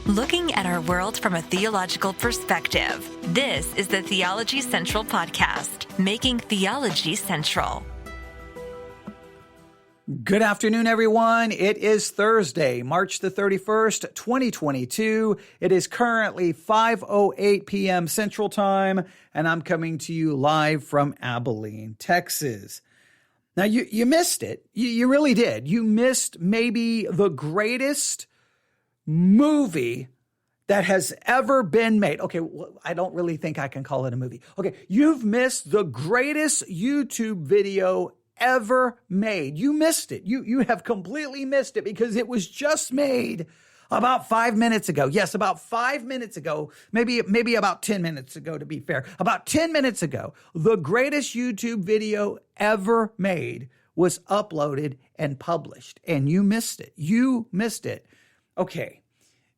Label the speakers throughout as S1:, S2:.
S1: Looking at our world from a theological perspective. This is the Theology Central Podcast, making theology central.
S2: Good afternoon, everyone. It is Thursday, March the 31st, 2022. It is currently 5:08 p.m. Central Time, and I'm coming to you live from Abilene, Texas. Now, you missed it. You really did. You missed maybe the greatest movie that has ever been made. Okay, well, I don't really think I can call it a movie. Okay, you've missed the greatest YouTube video ever made. You missed it. You have completely missed it because it was just made about 5 minutes ago. Yes, about 5 minutes ago, maybe about 10 minutes ago to be fair. About 10 minutes ago, the greatest YouTube video ever made was uploaded and published, and you missed it. You missed it. Okay,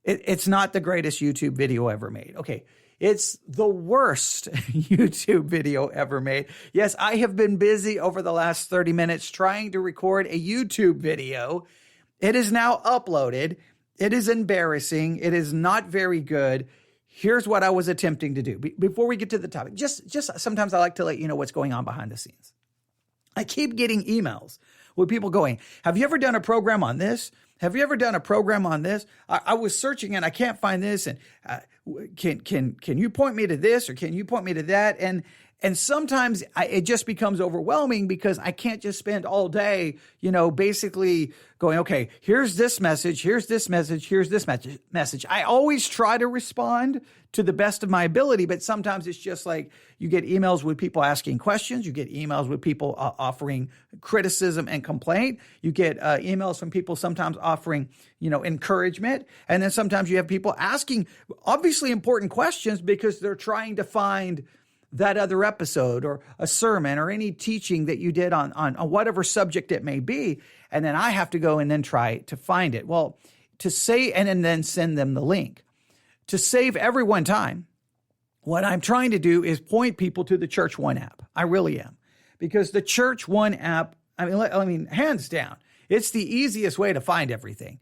S2: it's not the greatest YouTube video ever made. Okay, it's the worst YouTube video ever made. Yes, I have been busy over the last 30 minutes trying to record a YouTube video. It is now uploaded. It is embarrassing. It is not very good. Here's what I was attempting to do. Before we get to the topic, just sometimes I like to let you know what's going on behind the scenes. I keep getting emails with people going, have you ever done a program on this? Have you ever done a program on this? I was searching and I can't find this. And can you point me to this or can you point me to that? And sometimes it just becomes overwhelming because I can't just spend all day, basically going, okay, here's this message, here's this message, here's this message. I always try to respond to the best of my ability, but sometimes it's just like you get emails with people asking questions. You get emails with people offering criticism and complaint. You get emails from people sometimes offering, encouragement. And then sometimes you have people asking obviously important questions because they're trying to find that other episode or a sermon or any teaching that you did on whatever subject it may be. And then I have to go and then try to find it. Well, to say and then send them the link. To save everyone time, what I'm trying to do is point people to the Church One app. I really am. Because the Church One app, I mean, hands down, it's the easiest way to find everything.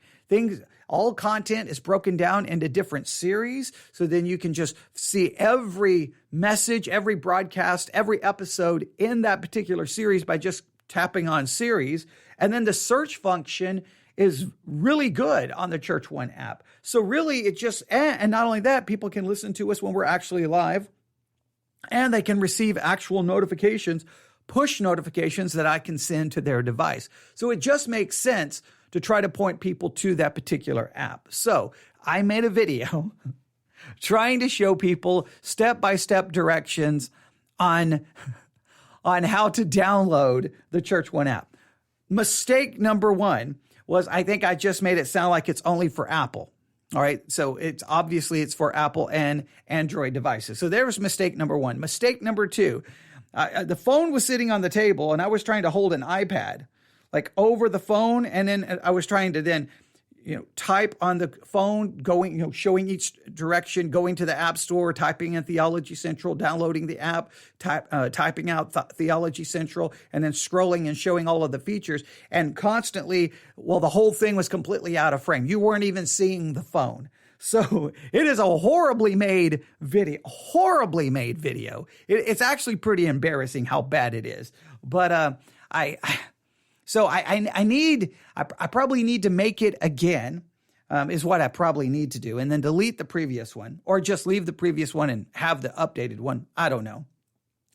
S2: All content is broken down into different series. So then you can just see every message, every broadcast, every episode in that particular series by just tapping on series. And then the search function is really good on the Church One app. So really it just, and not only that, people can listen to us when we're actually live and they can receive actual notifications, push notifications that I can send to their device. So it just makes sense to try to point people to that particular app. So I made a video trying to show people step-by-step directions on how to download the Church One app. Mistake number one was I think I just made it sound like it's only for Apple. All right. So it's for Apple and Android devices. So there was mistake number one. Mistake number two, the phone was sitting on the table and I was trying to hold an iPad like over the phone. And then I was trying to then, type on the phone, going, showing each direction, going to the App Store, typing in Theology Central, downloading the app, typing out Theology Central, and then scrolling and showing all of the features. And constantly, the whole thing was completely out of frame. You weren't even seeing the phone. So it is a horribly made video. It's actually pretty embarrassing how bad it is. But I probably need to make it again, is what I probably need to do. And then delete the previous one or just leave the previous one and have the updated one. I don't know.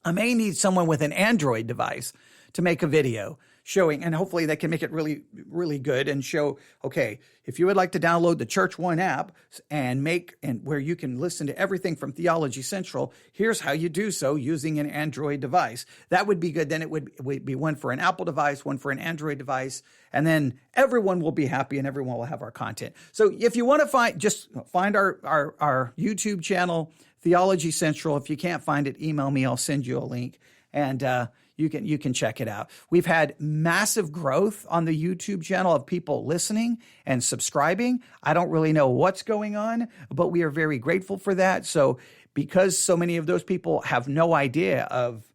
S2: I may need someone with an Android device to make a video showing, and hopefully they can make it really, really good and show, okay, if you would like to download the Church One app and where you can listen to everything from Theology Central, here's how you do so using an Android device. That would be good. Then it would be one for an Apple device, one for an Android device, and then everyone will be happy and everyone will have our content. So if you want to find our YouTube channel, Theology Central. If you can't find it, email me. I'll send you a link. And you can check it out. We've had massive growth on the YouTube channel of people listening and subscribing. I don't really know what's going on, but we are very grateful for that. So because so many of those people have no idea of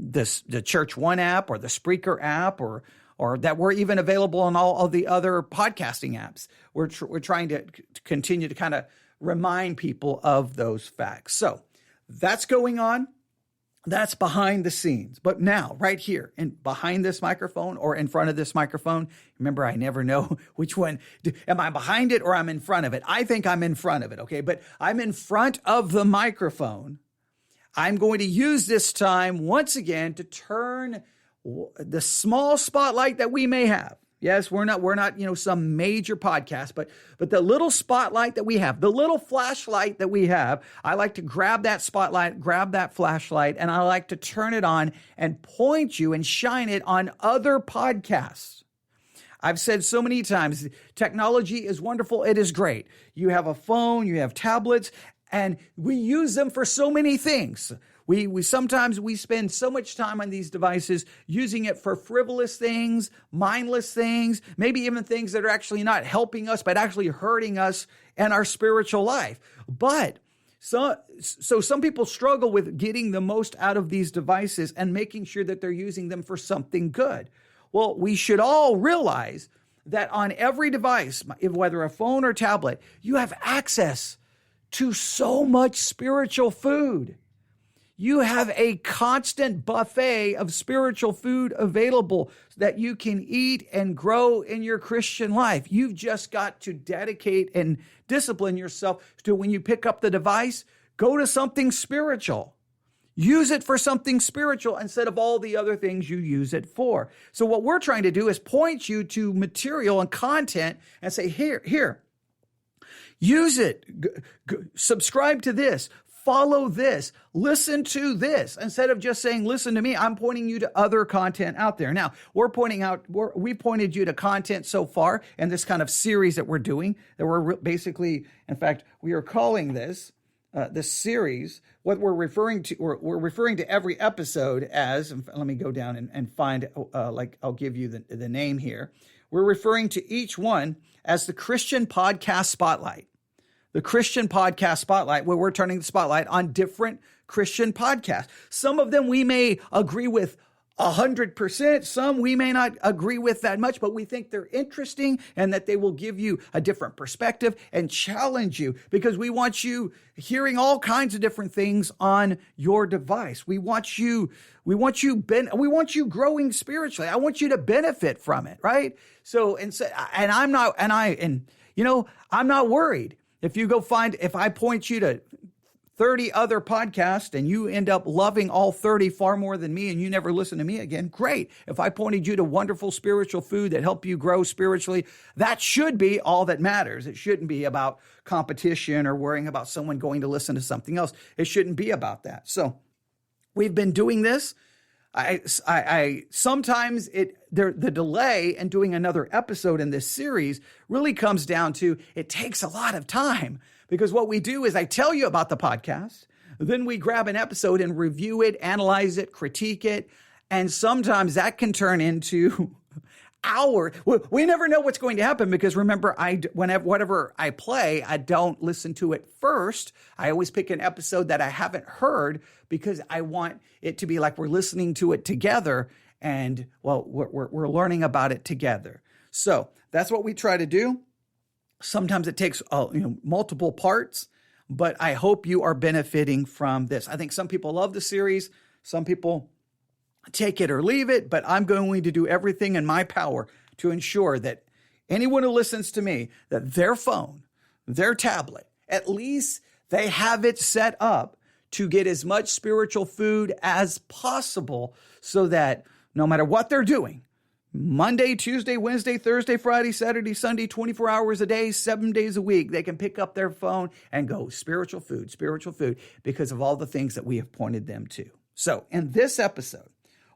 S2: the Church One app or the Spreaker app or or that we're even available on all of the other podcasting apps. We're trying to continue to kind of remind people of those facts. So that's going on. That's behind the scenes. But now, right here, behind this microphone or in front of this microphone, remember, I never know which one. Am I behind it or I'm in front of it? I think I'm in front of it, okay? But I'm in front of the microphone. I'm going to use this time once again to turn the small spotlight that we may have. Yes, we're not, some major podcast, but the little spotlight that we have, the little flashlight that we have, I like to grab that spotlight, grab that flashlight, and I like to turn it on and point you and shine it on other podcasts. I've said so many times, technology is wonderful. It is great. You have a phone, you have tablets, and we use them for so many things. We sometimes spend so much time on these devices using it for frivolous things, mindless things, maybe even things that are actually not helping us, but actually hurting us and our spiritual life. But so some people struggle with getting the most out of these devices and making sure that they're using them for something good. Well, we should all realize that on every device, whether a phone or tablet, you have access to so much spiritual food. You have a constant buffet of spiritual food available that you can eat and grow in your Christian life. You've just got to dedicate and discipline yourself to, when you pick up the device, go to something spiritual. Use it for something spiritual instead of all the other things you use it for. So what we're trying to do is point you to material and content and say, here, use it, subscribe to this. Follow this, listen to this. Instead of just saying, listen to me, I'm pointing you to other content out there. Now, we pointed you to content so far in this kind of series that we're doing, that we're basically, in fact, we are calling this series, what we're referring to every episode as, let me go down and find, I'll give you the name here. We're referring to each one as the Christian Podcast Spotlight. The Christian Podcast Spotlight, where we're turning the spotlight on different Christian podcasts. Some of them we may agree with 100%. Some we may not agree with that much, but we think they're interesting and that they will give you a different perspective and challenge you, because we want you hearing all kinds of different things on your device. We want you growing spiritually. I want you to benefit from it, right? I'm not worried. If I point you to 30 other podcasts and you end up loving all 30 far more than me and you never listen to me again, great. If I pointed you to wonderful spiritual food that help you grow spiritually, that should be all that matters. It shouldn't be about competition or worrying about someone going to listen to something else. It shouldn't be about that. So we've been doing this. Sometimes the delay in doing another episode in this series really comes down to, it takes a lot of time, because what we do is I tell you about the podcast, then we grab an episode and review it, analyze it, critique it. And sometimes that can turn into hours. We never know what's going to happen, because remember, whatever I play, I don't listen to it first. I always pick an episode that I haven't heard, because I want it to be like we're listening to it together, and we're learning about it together. So that's what we try to do. Sometimes it takes multiple parts, but I hope you are benefiting from this. I think some people love the series, some people take it or leave it, but I'm going to do everything in my power to ensure that anyone who listens to me, that their phone, their tablet, at least they have it set up to get as much spiritual food as possible, so that no matter what they're doing, Monday, Tuesday, Wednesday, Thursday, Friday, Saturday, Sunday, 24 hours a day, 7 days a week, they can pick up their phone and go, spiritual food, because of all the things that we have pointed them to. So in this episode,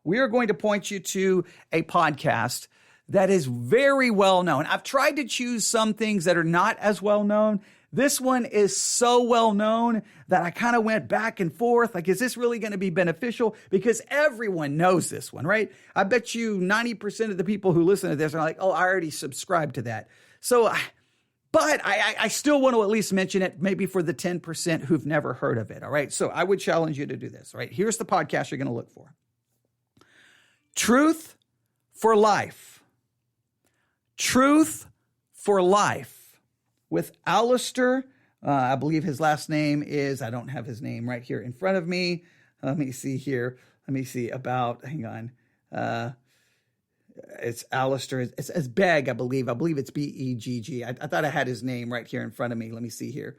S2: we are going to point you to a podcast that is very well known. I've tried to choose some things that are not as well known. This one is so well known that I kind of went back and forth. Like, is this really going to be beneficial? Because everyone knows this one, right? I bet you 90% of the people who listen to this are like, oh, I already subscribed to that. But I still want to at least mention it, maybe for the 10% who've never heard of it. All right. So I would challenge you to do this. All right. Here's the podcast you're going to look for. Truth for Life. Truth for Life with Alistair. I believe his last name is, I don't have his name right here in front of me. Let me see here. Let me see about, hang on. It's Alistair. It's Begg, I believe. I believe it's B-E-G-G. I thought I had his name right here in front of me. Let me see here.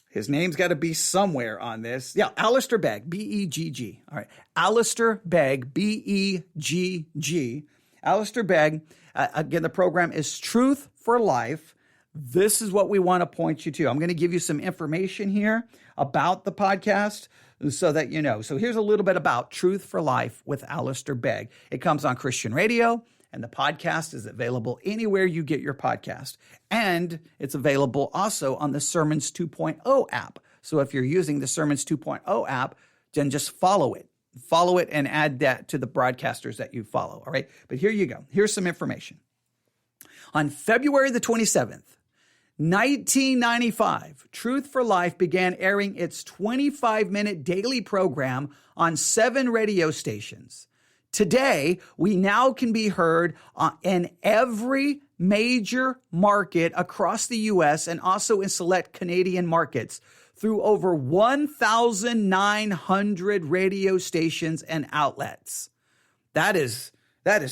S2: His name's got to be somewhere on this. Yeah, Alistair Begg, B-E-G-G. All right, Alistair Begg, B-E-G-G. Alistair Begg. Again, the program is Truth for Life. This is what we want to point you to. I'm going to give you some information here about the podcast so that you know. So here's a little bit about Truth for Life with Alistair Begg. It comes on Christian radio, and the podcast is available anywhere you get your podcast. And it's available also on the Sermons 2.0 app. So if you're using the Sermons 2.0 app, then just follow it. Follow it and add that to the broadcasters that you follow, all right? But here you go. Here's some information. On February the 27th, 1995, Truth for Life began airing its 25-minute daily program on 7 radio stations. Today, we now can be heard in every major market across the U.S. and also in select Canadian markets through over 1,900 radio stations and outlets. That is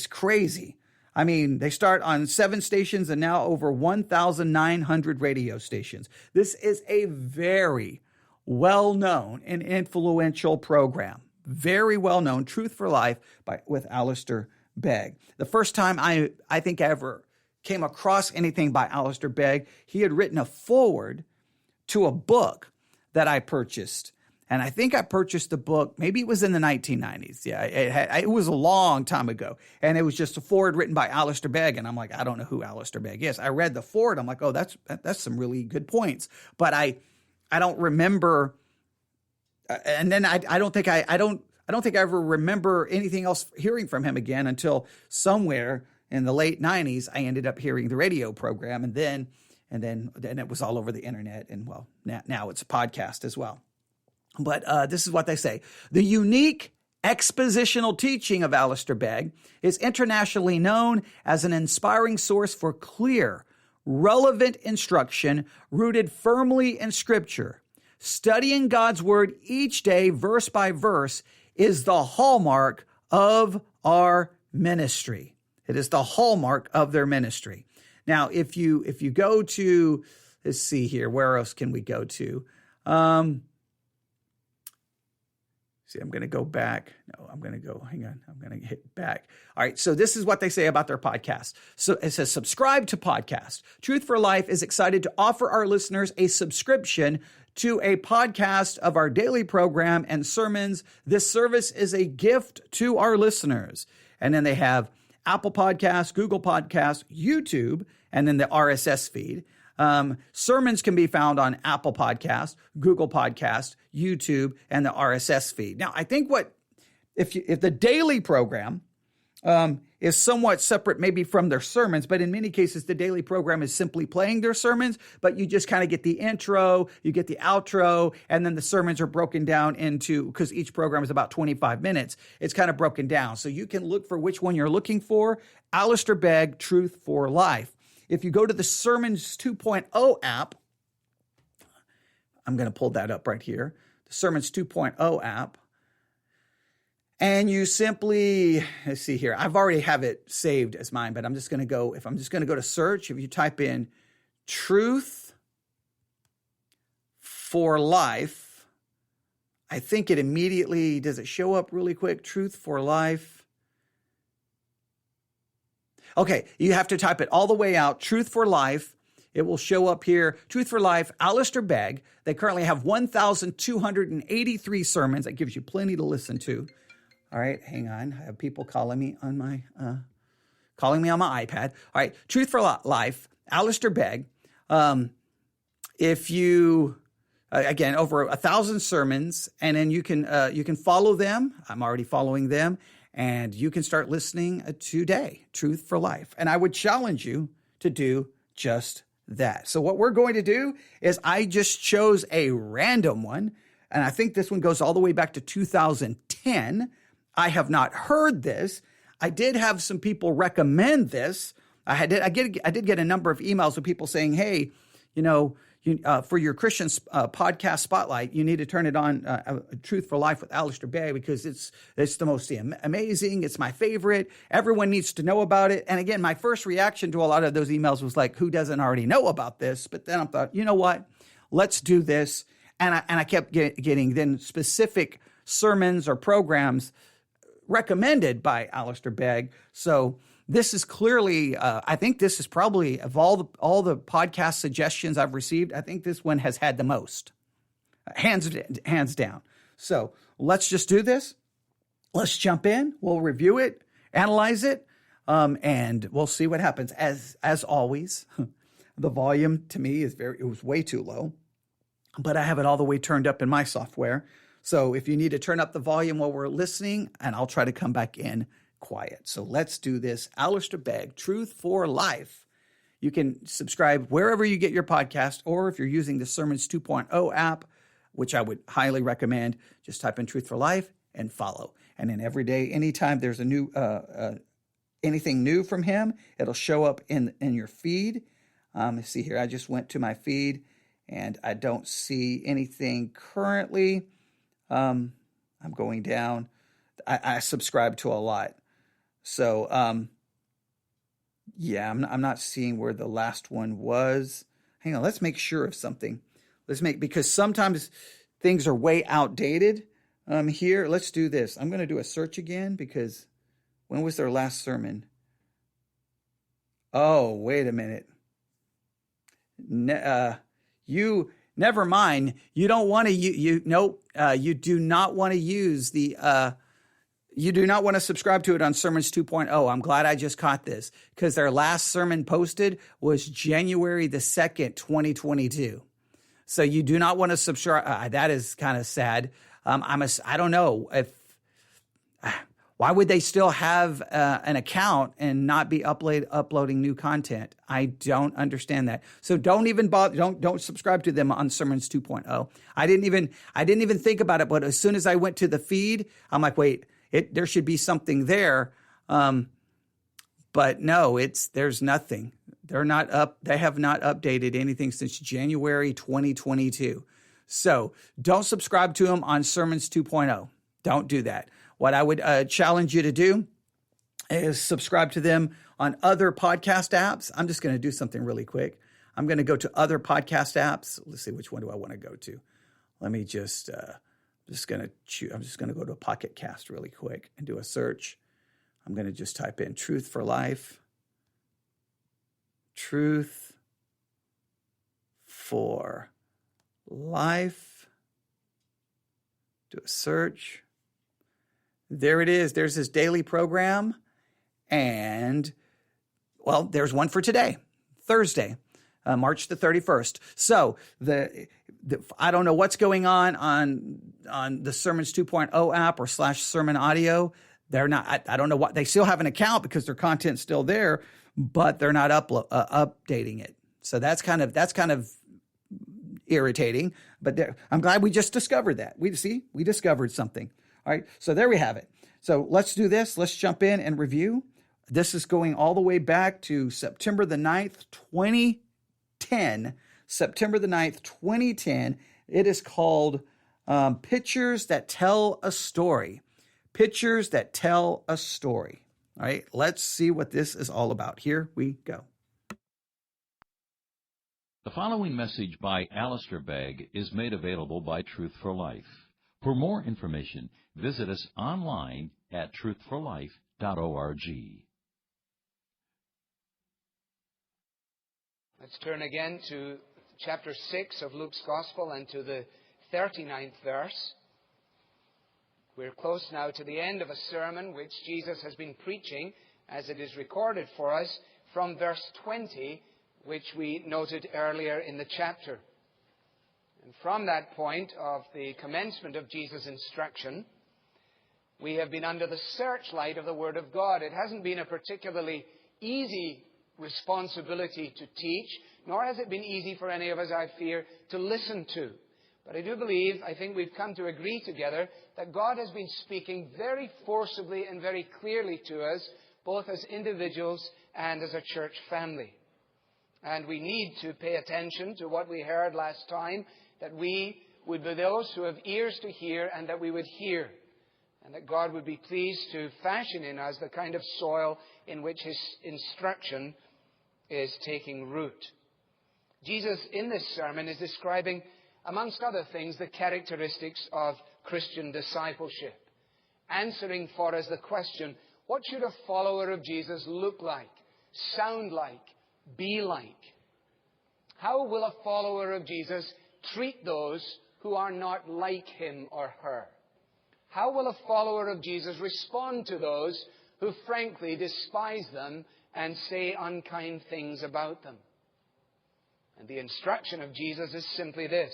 S2: crazy. I mean, they start on 7 stations and now over 1,900 radio stations. This is a very well-known and influential program. Very well-known, Truth for Life with Alistair Begg. The first time I think I ever came across anything by Alistair Begg, he had written a foreword to a book that I purchased. And I think I purchased the book, maybe it was in the 1990s. Yeah, it was a long time ago. And it was just a foreword written by Alistair Begg. And I'm like, I don't know who Alistair Begg is. I read the foreword. I'm like, oh, that's some really good points. But I don't remember. And then I don't think I ever remember anything else hearing from him again until somewhere in the late 90s, I ended up hearing the radio program. And then it was all over the internet. And well, now it's a podcast as well. But this is what they say. The unique expositional teaching of Alistair Begg is internationally known as an inspiring source for clear, relevant instruction rooted firmly in Scripture. Studying God's Word each day, verse by verse, is the hallmark of our ministry. It is the hallmark of their ministry. Now, if you go to, let's see here, where else can we go to? See, I'm going to go back. No, I'm going to go, hang on. I'm going to hit back. All right. So this is what they say about their podcast. So it says, subscribe to podcast. Truth for Life is excited to offer our listeners a subscription to a podcast of our daily program and sermons. This service is a gift to our listeners. And then they have Apple Podcasts, Google Podcasts, YouTube, and then the RSS feed. Sermons can be found on Apple Podcasts, Google Podcasts, YouTube, and the RSS feed. Now, I think if the daily program is somewhat separate maybe from their sermons, but in many cases, the daily program is simply playing their sermons, but you just kind of get the intro, you get the outro, and then the sermons are broken down into, because each program is about 25 minutes, it's kind of broken down. So you can look for which one you're looking for. Alistair Begg, Truth for Life. If you go to the Sermons 2.0 app, I'm going to pull that up right here, the Sermons 2.0 app, and you simply, let's see here, I've already have it saved as mine, but I'm just going to go to search, if you type in Truth for Life, I think it immediately, does it show up really quick? Truth for Life. Okay, you have to type it all the way out, Truth for Life. It will show up here, Truth for Life, Alistair Begg. They currently have 1,283 sermons. That gives you plenty to listen to. All right, hang on. I have people calling me on my iPad. All right, Truth for Life, Alistair Begg. If you, again, over 1,000 sermons, and then you can follow them. I'm already following them. And you can start listening today, Truth for Life. And I would challenge you to do just that. So what we're going to do is I just chose a random one. And I think this one goes all the way back to 2010. I have not heard this. I did have some people recommend this. I did get a number of emails of people saying, hey, for your Christian podcast spotlight, you need to turn it on Truth for Life with Alistair Begg because it's the most amazing. It's my favorite. Everyone needs to know about it. And again, my first reaction to a lot of those emails was like, who doesn't already know about this? But then I thought, you know what? Let's do this. And I kept getting then specific sermons or programs recommended by Alistair Begg. So this is clearly, I think this is probably, of all the podcast suggestions I've received, I think this one has had the most, hands down. So let's just do this. Let's jump in. We'll review it, analyze it, and we'll see what happens. As always, the volume to me it was way too low, but I have it all the way turned up in my software. So if you need to turn up the volume while we're listening, and I'll try to come back in quiet. So let's do this. Alistair Begg, Truth for Life. You can subscribe wherever you get your podcast, or if you're using the Sermons 2.0 app, which I would highly recommend, just type in Truth for Life and follow. And then every day, anytime there's a new anything new from him, it'll show up in your feed. Let's see here. I just went to my feed and I don't see anything currently. I'm going down. I subscribe to a lot. So, I'm not seeing where the last one was. Hang on, let's make sure of something. Because sometimes things are way outdated. Here, let's do this. I'm going to do a search again because when was their last sermon? Oh, wait a minute. Never mind. You don't want to, you do not want to use the, you do not want to subscribe to it on Sermons 2.0. I'm glad I just caught this because their last sermon posted was January the 2nd, 2022. So you do not want to subscribe. That is kind of sad. I don't know why would they still have an account and not be uploading new content? I don't understand that. So don't even bother. Don't subscribe to them on Sermons 2.0. I didn't even think about it. But as soon as I went to the feed, I'm like, wait. There should be something there, but no, there's nothing. They're not up. They have not updated anything since January 2022. So don't subscribe to them on Sermons 2.0. Don't do that. What I would challenge you to do is subscribe to them on other podcast apps. I'm just going to do something really quick. I'm going to go to other podcast apps. Let's see, which one do I want to go to? Let me just. I'm just going to go to a Pocket Cast really quick and do a search. I'm going to just type in Truth for Life. Truth for Life. Do a search. There it is. There's his daily program. And, well, there's one for today, Thursday, March the 31st. So I don't know what's going on the Sermons 2.0 app or /sermon audio. They're not, I don't know what, they still have an account because their content's still there, but they're not updating it. So that's kind of irritating, but I'm glad we just discovered that. We discovered something. All right. So there we have it. So let's do this. Let's jump in and review. This is going all the way back to September the 9th, 2010. September the 9th, 2010. It is called Pictures That Tell a Story. Pictures That Tell a Story. All right, let's see what this is all about. Here we go.
S3: The following message by Alistair Begg is made available by Truth for Life. For more information, visit us online at truthforlife.org.
S4: Let's turn again to chapter 6 of Luke's Gospel and to the 39th verse. We're close now to the end of a sermon which Jesus has been preaching, as it is recorded for us, from verse 20, which we noted earlier in the chapter. And from that point of the commencement of Jesus' instruction, we have been under the searchlight of the Word of God. It hasn't been a particularly easy responsibility to teach, nor has it been easy for any of us, I fear, to listen to. But I think we've come to agree together that God has been speaking very forcibly and very clearly to us, both as individuals and as a church family. And we need to pay attention to what we heard last time, that we would be those who have ears to hear and that we would hear. And that God would be pleased to fashion in us the kind of soil in which His instruction is taking root. Jesus, in this sermon, is describing, amongst other things, the characteristics of Christian discipleship. Answering for us the question, what should a follower of Jesus look like, sound like, be like? How will a follower of Jesus treat those who are not like him or her? How will a follower of Jesus respond to those who frankly despise them and say unkind things about them? And the instruction of Jesus is simply this,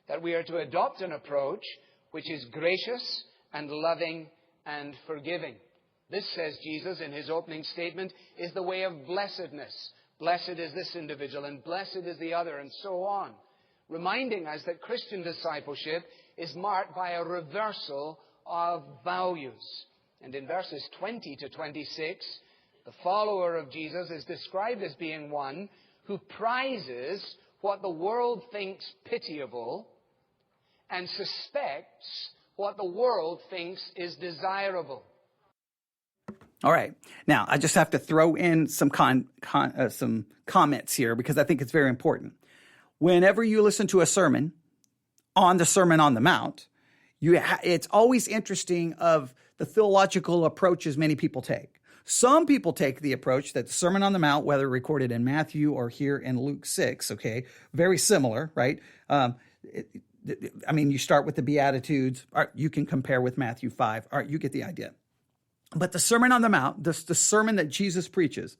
S4: that we are to adopt an approach which is gracious and loving and forgiving. This, says Jesus in His opening statement, is the way of blessedness. Blessed is this individual and blessed is the other, and so on. Reminding us that Christian discipleship is marked by a reversal of values. And in verses 20 to 26, the follower of Jesus is described as being one who prizes what the world thinks pitiable and suspects what the world thinks is desirable.
S2: All right. Now, I just have to throw in some comments here because I think it's very important. Whenever you listen to a sermon on the Sermon on the Mount, it's always interesting of the theological approaches many people take. Some people take the approach that the Sermon on the Mount, whether recorded in Matthew or here in Luke 6, okay, very similar, right? You start with the Beatitudes. You can compare with Matthew 5. All right, you get the idea. But the Sermon on the Mount, the sermon that Jesus preaches,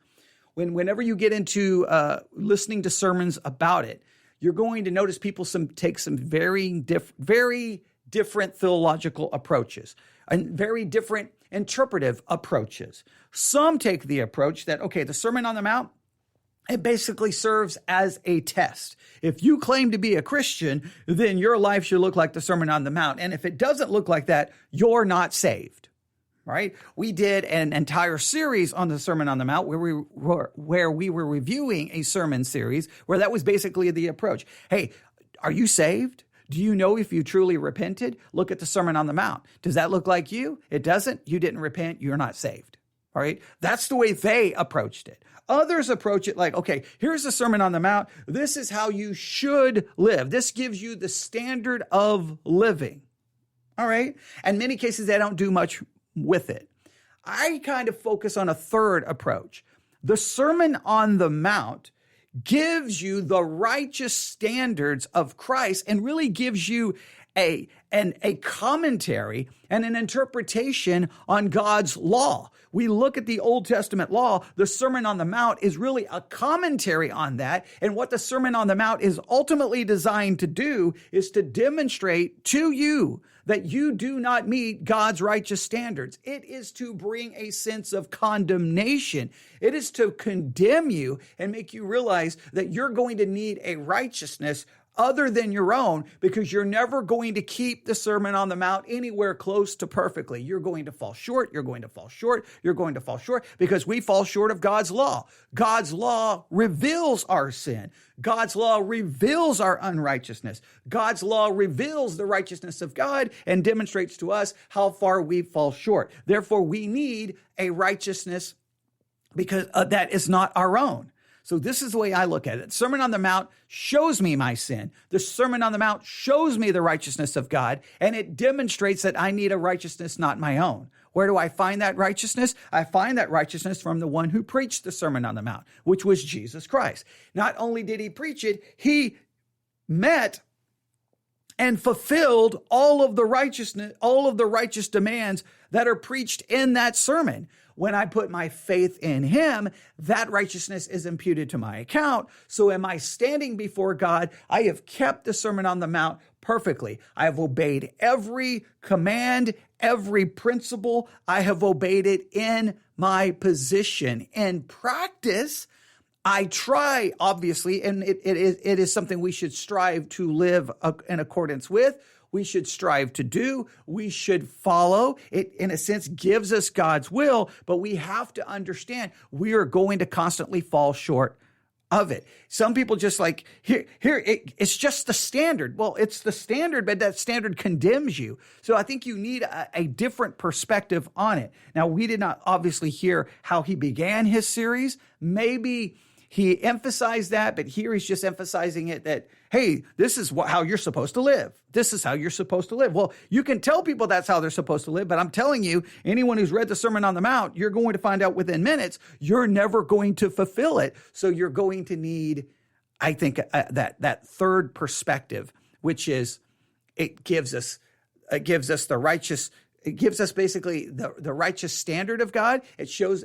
S2: whenever you get into listening to sermons about it, you're going to notice people take some very different theological approaches and very different interpretive approaches. Some take the approach that, okay, the Sermon on the Mount, it basically serves as a test. If you claim to be a Christian, then your life should look like the Sermon on the Mount. And if it doesn't look like that, you're not saved. Right? We did an entire series on the Sermon on the Mount where we were reviewing a sermon series where that was basically the approach. Hey, are you saved? Do you know if you truly repented? Look at the Sermon on the Mount. Does that look like you? It doesn't. You didn't repent. You're not saved. All right? That's the way they approached it. Others approach it like, okay, here's the Sermon on the Mount. This is how you should live. This gives you the standard of living. All right? In many cases, they don't do much with it. I kind of focus on a third approach. The Sermon on the Mount gives you the righteous standards of Christ and really gives you a commentary and an interpretation on God's law. We look at the Old Testament law. The Sermon on the Mount is really a commentary on that. And what the Sermon on the Mount is ultimately designed to do is to demonstrate to you that you do not meet God's righteous standards. It is to bring a sense of condemnation. It is to condemn you and make you realize that you're going to need a righteousness other than your own, because you're never going to keep the Sermon on the Mount anywhere close to perfectly. You're going to fall short. You're going to fall short. You're going to fall short because we fall short of God's law. God's law reveals our sin. God's law reveals our unrighteousness. God's law reveals the righteousness of God and demonstrates to us how far we fall short. Therefore, we need a righteousness because that is not our own. So this is the way I look at it. Sermon on the Mount shows me my sin. The Sermon on the Mount shows me the righteousness of God, and it demonstrates that I need a righteousness not my own. Where do I find that righteousness? I find that righteousness from the one who preached the Sermon on the Mount, which was Jesus Christ. Not only did he preach it, he met and fulfilled all of the righteous demands that are preached in that sermon. When I put my faith in him, that righteousness is imputed to my account. So am I standing before God? I have kept the Sermon on the Mount perfectly. I have obeyed every command, every principle. I have obeyed it in my position. In practice, I try, obviously, and it is something we should strive to live in accordance with. We should strive to do. We should follow. It, in a sense, gives us God's will, but we have to understand we are going to constantly fall short of it. Some people just like, it's just the standard. Well, it's the standard, but that standard condemns you. So I think you need a different perspective on it. Now, we did not obviously hear how he began his series. Maybe he emphasized that, but here he's just emphasizing it that, hey, this is how you're supposed to live. This is how you're supposed to live. Well, you can tell people that's how they're supposed to live, but I'm telling you, anyone who's read the Sermon on the Mount, you're going to find out within minutes, you're never going to fulfill it. So you're going to need, I think, that third perspective, which is it gives us the righteous. It gives us basically the righteous standard of God. It shows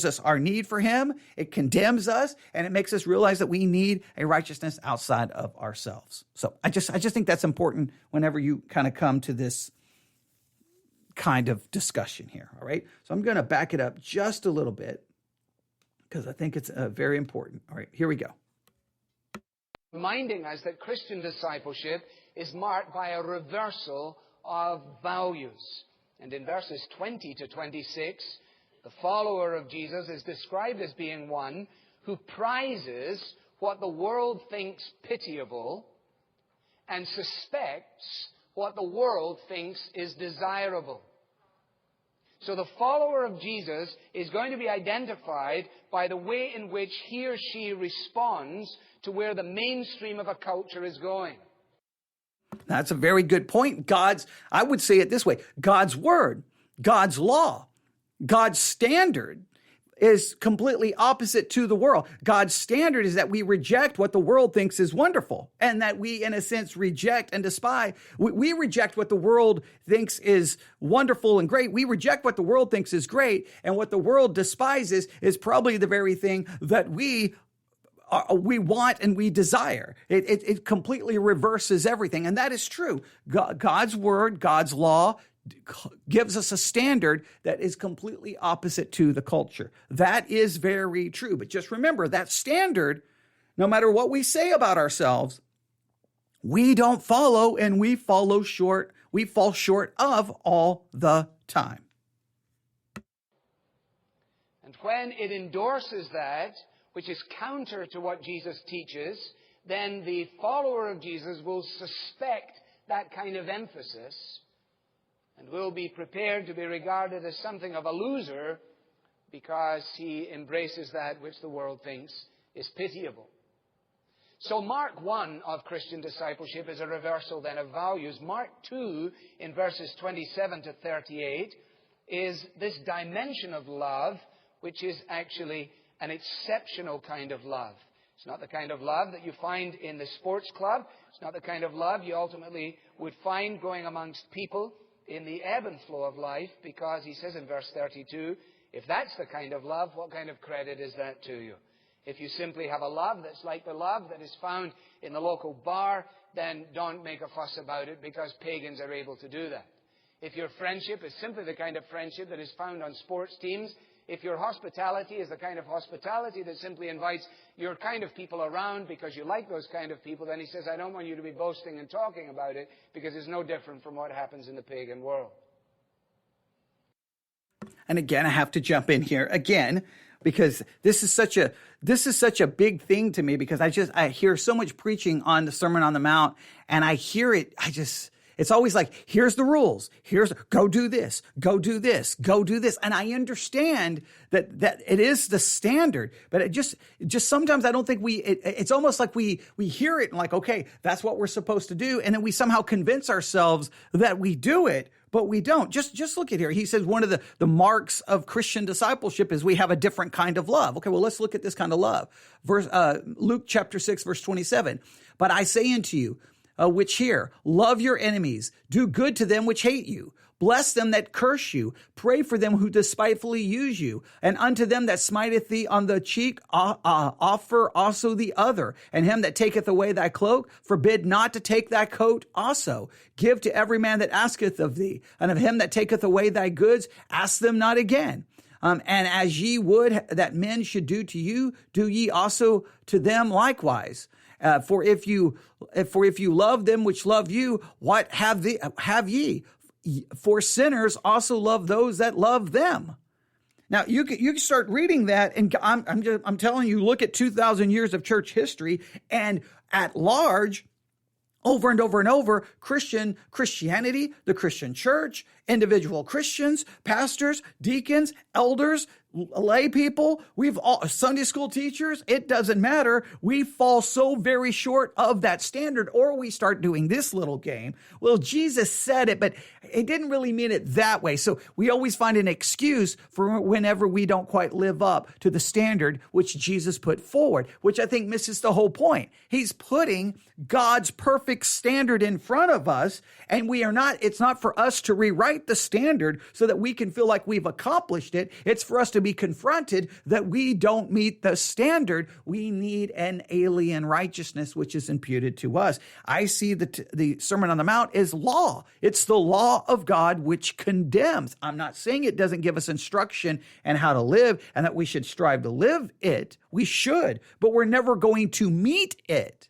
S2: us our need for him. It condemns us, and it makes us realize that we need a righteousness outside of ourselves. So I just think that's important whenever you kind of come to this kind of discussion here. All right. So I'm going to back it up just a little bit because I think it's very important. All right, here we go.
S4: Reminding us that Christian discipleship is marked by a reversal of values. And in verses 20 to 26, the follower of Jesus is described as being one who prizes what the world thinks pitiable and suspects what the world thinks is desirable. So the follower of Jesus is going to be identified by the way in which he or she responds to where the mainstream of a culture is going.
S2: That's a very good point. I would say it this way, God's word, God's law, God's standard is completely opposite to the world. God's standard is that we reject what the world thinks is wonderful and that we, in a sense, reject and despise. We reject what the world thinks is wonderful and great. We reject what the world thinks is great, and what the world despises is probably the very thing that we want and we desire. It completely reverses everything. And that is true. God's word, God's law gives us a standard that is completely opposite to the culture. That is very true. But just remember that standard, no matter what we say about ourselves, we don't follow, and we fall short of all the time.
S4: And when it endorses that, which is counter to what Jesus teaches, then the follower of Jesus will suspect that kind of emphasis and will be prepared to be regarded as something of a loser because he embraces that which the world thinks is pitiable. So Mark 1 of Christian discipleship is a reversal then of values. Mark 2 in verses 27 to 38 is this dimension of love, which is actually an exceptional kind of love. It's not the kind of love that you find in the sports club. It's not the kind of love you ultimately would find going amongst people in the ebb and flow of life, because he says in verse 32, if that's the kind of love, what kind of credit is that to you? If you simply have a love that's like the love that is found in the local bar, then don't make a fuss about it, because pagans are able to do that. If your friendship is simply the kind of friendship that is found on sports teams, if your hospitality is the kind of hospitality that simply invites your kind of people around because you like those kind of people, then he says, I don't want you to be boasting and talking about it, because it's no different from what happens in the pagan world.
S2: And again, I have to jump in here again, because this is such a big thing to me, because I hear so much preaching on the Sermon on the Mount, and I hear it, it's always like, here's the rules. Go do this, go do this, go do this. And I understand that it is the standard, but it just sometimes I don't think it's almost like we hear it and like, okay, that's what we're supposed to do. And then we somehow convince ourselves that we do it, but we don't. Just look at here. He says one of the marks of Christian discipleship is we have a different kind of love. Okay, well, let's look at this kind of love. Luke chapter 6, verse 27. But I say unto you, which hear, love your enemies, do good to them which hate you, bless them that curse you, pray for them who despitefully use you, and unto them that smiteth thee on the cheek, offer also the other, and him that taketh away thy cloak, forbid not to take thy coat also. Give to every man that asketh of thee, and of him that taketh away thy goods, ask them not again. And as ye would that men should do to you, do ye also to them likewise. For if you love them which love you, what have ye? For sinners also love those that love them. Now you can start reading that, and I'm telling you, look at 2,000 years of church history, and at large, over and over and over, Christianity, the Christian church, individual Christians, pastors, deacons, elders, lay people, we've all Sunday school teachers, it doesn't matter. We fall so very short of that standard, or we start doing this little game. Well, Jesus said it, but it didn't really mean it that way. So we always find an excuse for whenever we don't quite live up to the standard which Jesus put forward, which I think misses the whole point. He's putting God's perfect standard in front of us, and it's not for us to rewrite the standard so that we can feel like we've accomplished it. It's for us to be confronted that we don't meet the standard. We need an alien righteousness which is imputed to us. I see the Sermon on the Mount as law. It's the law of God which condemns. I'm not saying it doesn't give us instruction and how to live and that we should strive to live it. We should, but we're never going to meet it.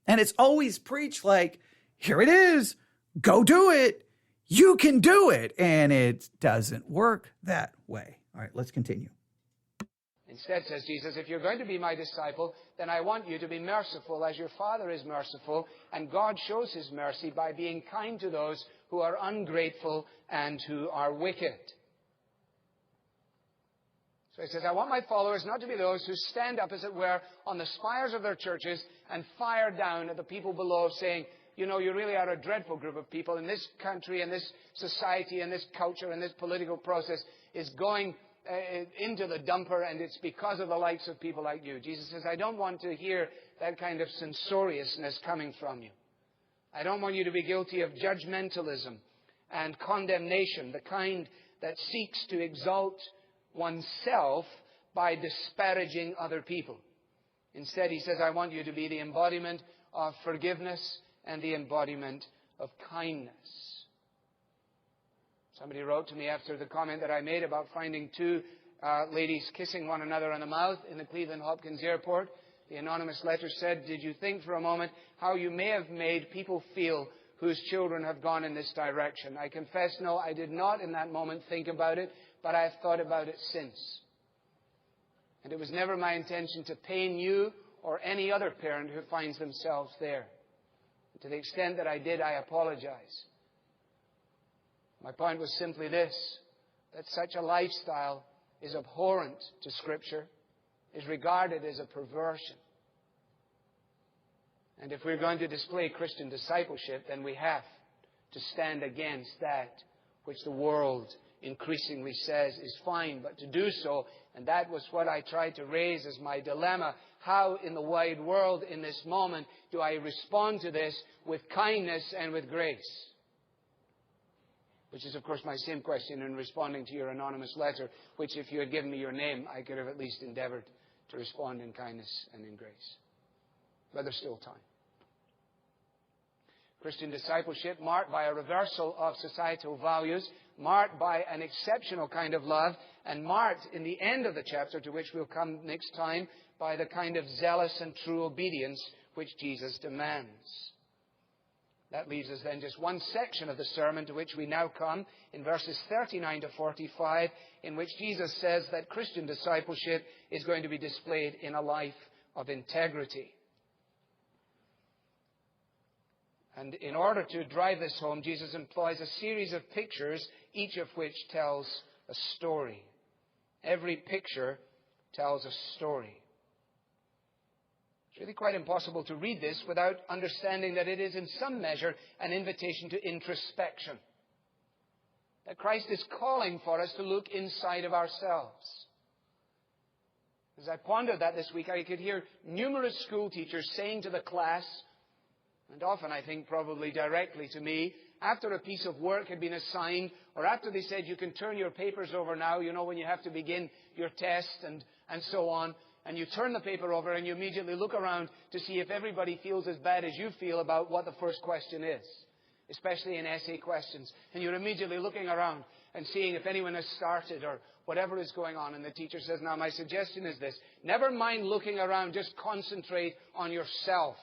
S2: And it's always preached like, here it is, go do it. You can do it. And it doesn't work that way. All right, let's continue.
S4: Instead, says Jesus, if you're going to be my disciple, then I want you to be merciful as your Father is merciful. And God shows his mercy by being kind to those who are ungrateful and who are wicked. So he says, I want my followers not to be those who stand up, as it were, on the spires of their churches and fire down at the people below, saying, you know, you really are a dreadful group of people, and this country and this society and this culture and this political process is going into the dumper, and it's because of the likes of people like you. Jesus says, I don't want to hear that kind of censoriousness coming from you. I don't want you to be guilty of judgmentalism and condemnation, the kind that seeks to exalt oneself by disparaging other people. Instead, he says, I want you to be the embodiment of forgiveness and the embodiment of kindness. Somebody wrote to me after the comment that I made about finding two ladies kissing one another on the mouth in the Cleveland Hopkins Airport. The anonymous letter said, did you think for a moment how you may have made people feel whose children have gone in this direction? I confess, no, I did not in that moment think about it, but I have thought about it since. And it was never my intention to pain you or any other parent who finds themselves there. To the extent that I did, I apologize. My point was simply this, that such a lifestyle is abhorrent to Scripture, is regarded as a perversion. And if we're going to display Christian discipleship, then we have to stand against that which the world increasingly says is fine, but to do so, and that was what I tried to raise as my dilemma. How in the wide world in this moment do I respond to this with kindness and with grace? Which is, of course, my same question in responding to your anonymous letter, which if you had given me your name, I could have at least endeavored to respond in kindness and in grace. But there's still time. Christian discipleship marked by a reversal of societal values, marked by an exceptional kind of love, and marked in the end of the chapter, to which we'll come next time, by the kind of zealous and true obedience which Jesus demands. That leaves us then just one section of the sermon to which we now come in verses 39 to 45, in which Jesus says that Christian discipleship is going to be displayed in a life of integrity. And in order to drive this home, Jesus employs a series of pictures, each of which tells a story. Every picture tells a story. It's really quite impossible to read this without understanding that it is in some measure an invitation to introspection. That Christ is calling for us to look inside of ourselves. As I pondered that this week, I could hear numerous school teachers saying to the class, and often I think probably directly to me, after a piece of work had been assigned, or after they said, you can turn your papers over now, you know, when you have to begin your test and so on, and you turn the paper over and you immediately look around to see if everybody feels as bad as you feel about what the first question is. especially in essay questions, and you're immediately looking around and seeing if anyone has started or whatever is going on. And the teacher says, now my suggestion is this: never mind looking around, just concentrate on yourself.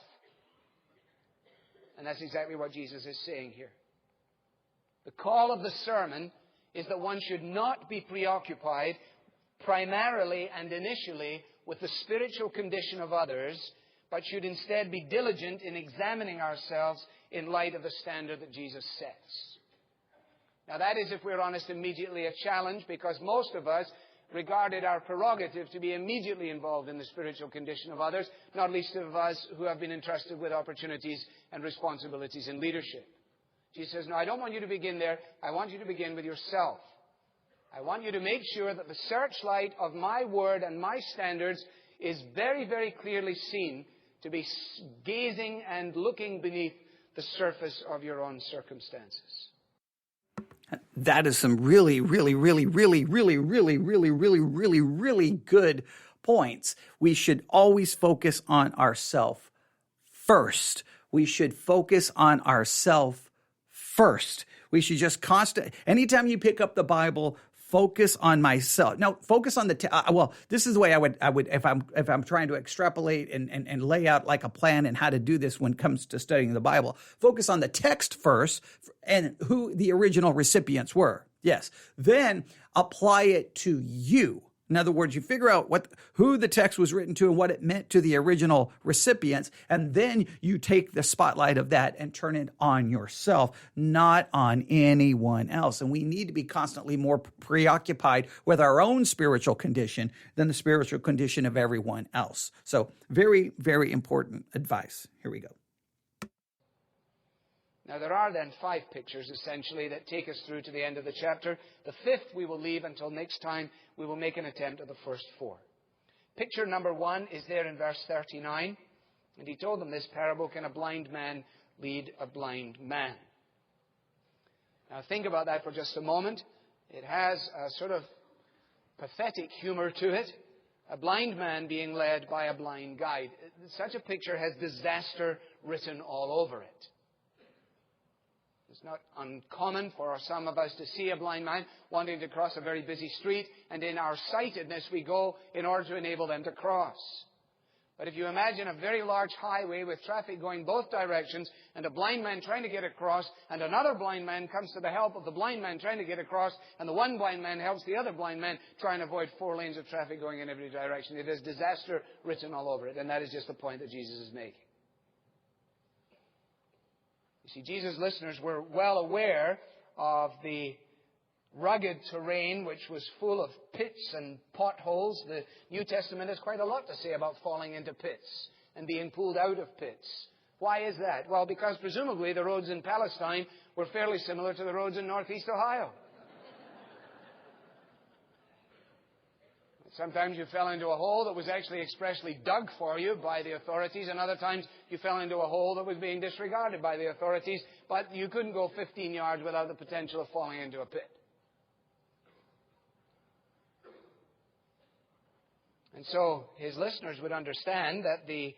S4: And that's exactly what Jesus is saying here. The call of the sermon is that one should not be preoccupied primarily and initially with the spiritual condition of others, but should instead be diligent in examining ourselves in light of the standard that Jesus sets. Now that is, if we're honest, immediately a challenge, because most of us regarded our prerogative to be immediately involved in the spiritual condition of others, not least of us who have been entrusted with opportunities and responsibilities in leadership. Jesus says, no, I don't want you to begin there. I want you to begin with yourself. I want you to make sure that the searchlight of my word and my standards is very, very clearly seen, to be gazing and looking beneath the surface of your own circumstances.
S2: That is some really, really, really, really, really, really, really, really, really, really good points. We should always focus on ourself first. We should focus on ourself first. We should just anytime you pick up the Bible, focus on myself. Now, focus on this is the way I would if I'm trying to extrapolate and lay out like a plan and how to do this when it comes to studying the Bible. Focus on the text first and who the original recipients were. Yes. Then apply it to you. In other words, you figure out who the text was written to and what it meant to the original recipients, and then you take the spotlight of that and turn it on yourself, not on anyone else. And we need to be constantly more preoccupied with our own spiritual condition than the spiritual condition of everyone else. So very, very important advice. Here we go.
S4: Now, there are then 5 pictures, essentially, that take us through to the end of the chapter. The 5th we will leave until next time. We will make an attempt at the first 4. Picture number 1 is there in verse 39. And he told them this parable: can a blind man lead a blind man? Now, think about that for just a moment. It has a sort of pathetic humor to it. A blind man being led by a blind guide. Such a picture has disaster written all over it. It's not uncommon for some of us to see a blind man wanting to cross a very busy street, and in our sightedness we go in order to enable them to cross. But if you imagine a very large highway with traffic going both directions, and a blind man trying to get across, and another blind man comes to the help of the blind man trying to get across, and the one blind man helps the other blind man try and avoid 4 lanes of traffic going in every direction, it has disaster written all over it. And that is just the point that Jesus is making. You see, Jesus' listeners were well aware of the rugged terrain, which was full of pits and potholes. The New Testament has quite a lot to say about falling into pits and being pulled out of pits. Why is that? Well, because presumably the roads in Palestine were fairly similar to the roads in northeast Ohio. Sometimes you fell into a hole that was actually expressly dug for you by the authorities, and other times you fell into a hole that was being disregarded by the authorities, but you couldn't go 15 yards without the potential of falling into a pit. And so his listeners would understand that the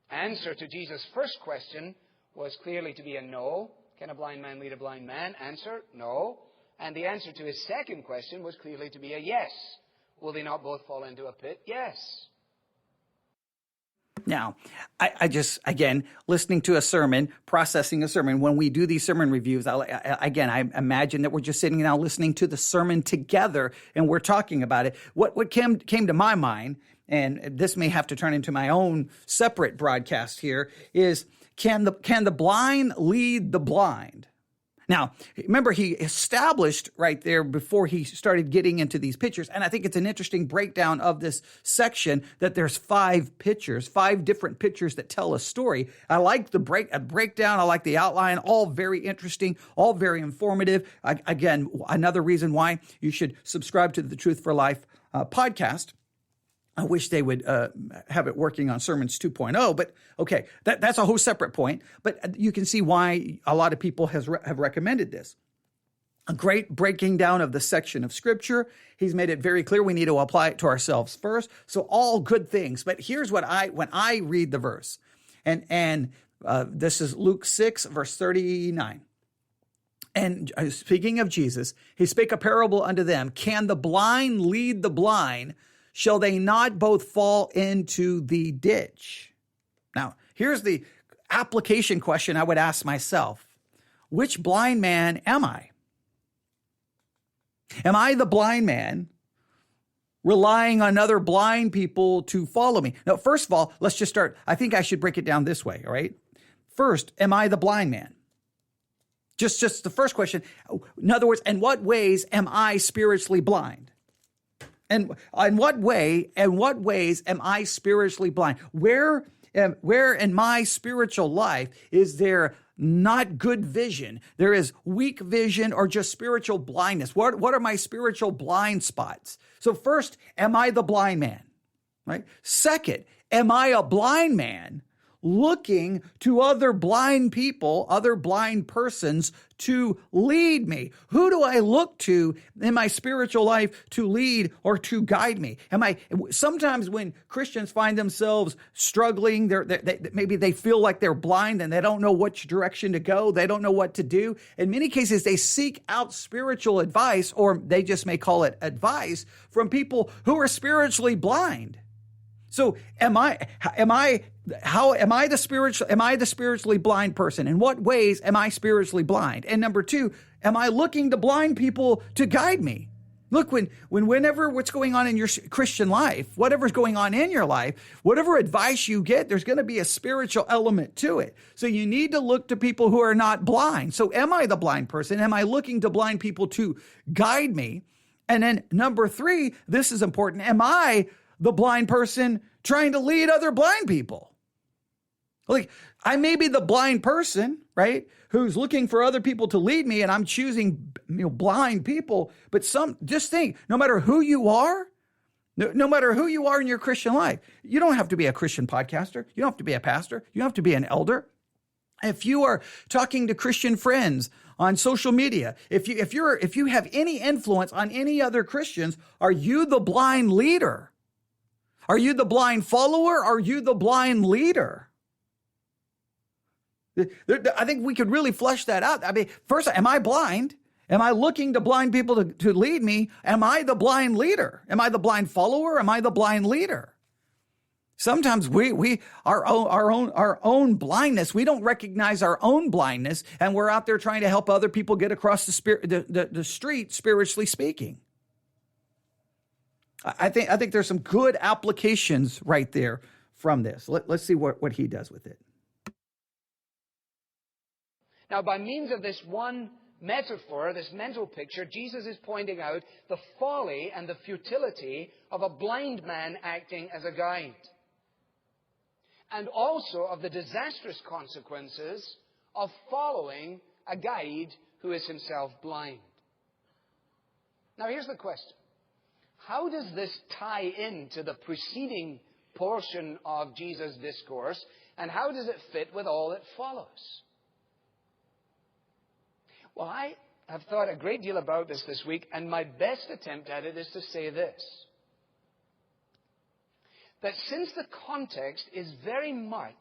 S4: answer to Jesus' first question was clearly to be a no. Can a blind man lead a blind man? Answer, no. And the answer to his second question was clearly to be a yes. Will they not both fall into a pit? Yes.
S2: Now, I just, again, listening to a sermon, processing a sermon, when we do these sermon reviews, I imagine that we're just sitting now listening to the sermon together and we're talking about it. What came to my mind, and this may have to turn into my own separate broadcast here, is can the blind lead the blind? Now, remember, he established right there before he started getting into these pictures, and I think it's an interesting breakdown of this section that there's 5 pictures, 5 different pictures that tell a story. I like the breakdown. I like the outline. All very interesting, all very informative. Again, another reason why you should subscribe to the Truth for Life podcast. I wish they would have it working on Sermons 2.0, but okay, that's a whole separate point. But you can see why a lot of people have recommended this. A great breaking down of the section of Scripture. He's made it very clear we need to apply it to ourselves first. So all good things. But here's what when I read the verse, and this is Luke 6, verse 39. And speaking of Jesus, he spake a parable unto them. Can the blind lead the blind? Shall they not both fall into the ditch? Now, here's the application question I would ask myself. Which blind man am I? Am I the blind man relying on other blind people to follow me? Now, first of all, let's just start. I think I should break it down this way, all right? First, am I the blind man? Just the first question. In other words, in what ways am I spiritually blind? And in what ways am I spiritually blind? Where in my spiritual life is there not good vision? There is weak vision or just spiritual blindness. What are my spiritual blind spots? So first, am I the blind man? Right? Second, am I a blind man looking to other blind people, other blind persons to lead me? Who do I look to in my spiritual life to lead or to guide me? Sometimes when Christians find themselves struggling, maybe they feel like they're blind and they don't know which direction to go. They don't know what to do. In many cases, they seek out spiritual advice, or they just may call it advice, from people who are spiritually blind. So am I the spiritually blind person? In what ways am I spiritually blind? And number two, am I looking to blind people to guide me? Look, whenever what's going on in your Christian life, whatever's going on in your life, whatever advice you get, there's going to be a spiritual element to it. So you need to look to people who are not blind. So am I the blind person? Am I looking to blind people to guide me? And then number three, this is important. Am I the blind person trying to lead other blind people? Like, I may be the blind person, right, who's looking for other people to lead me, and I'm choosing blind people. But just think, no matter who you are, no matter who you are in your Christian life, you don't have to be a Christian podcaster. You don't have to be a pastor. You don't have to be an elder. If you are talking to Christian friends on social media, if you have any influence on any other Christians, are you the blind leader? Are you the blind follower? Are you the blind leader? I think we could really flesh that out. I mean, first, am I blind? Am I looking to blind people to lead me? Am I the blind leader? Am I the blind follower? Am I the blind leader? Sometimes our own blindness, we don't recognize our own blindness, and we're out there trying to help other people get across the street, spiritually speaking. I think there's some good applications right there from this. Let's see what he does with it.
S4: Now, by means of this one metaphor, this mental picture, Jesus is pointing out the folly and the futility of a blind man acting as a guide, and also of the disastrous consequences of following a guide who is himself blind. Now, here's the question. How does this tie into the preceding portion of Jesus' discourse, and how does it fit with all that follows? Well, I have thought a great deal about this week, and my best attempt at it is to say this. That since the context is very much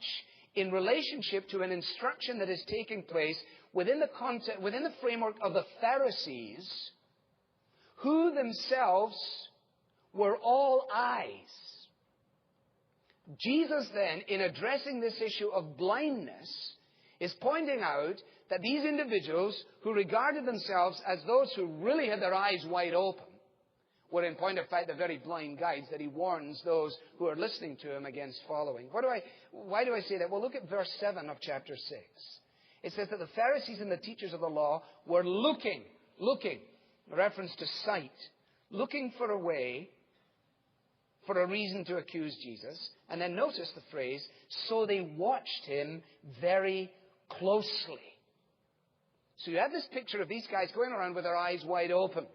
S4: in relationship to an instruction that is taking place within the framework of the Pharisees, who themselves were all eyes. Jesus then, in addressing this issue of blindness, is pointing out that these individuals who regarded themselves as those who really had their eyes wide open were in point of fact the very blind guides that he warns those who are listening to him against following. Why do I say that? Well, look at verse 7 of chapter 6. It says that the Pharisees and the teachers of the law were looking, reference to sight, looking for a way, for a reason to accuse Jesus. And then notice the phrase, so they watched him very closely. So you have this picture of these guys going around with their eyes wide open.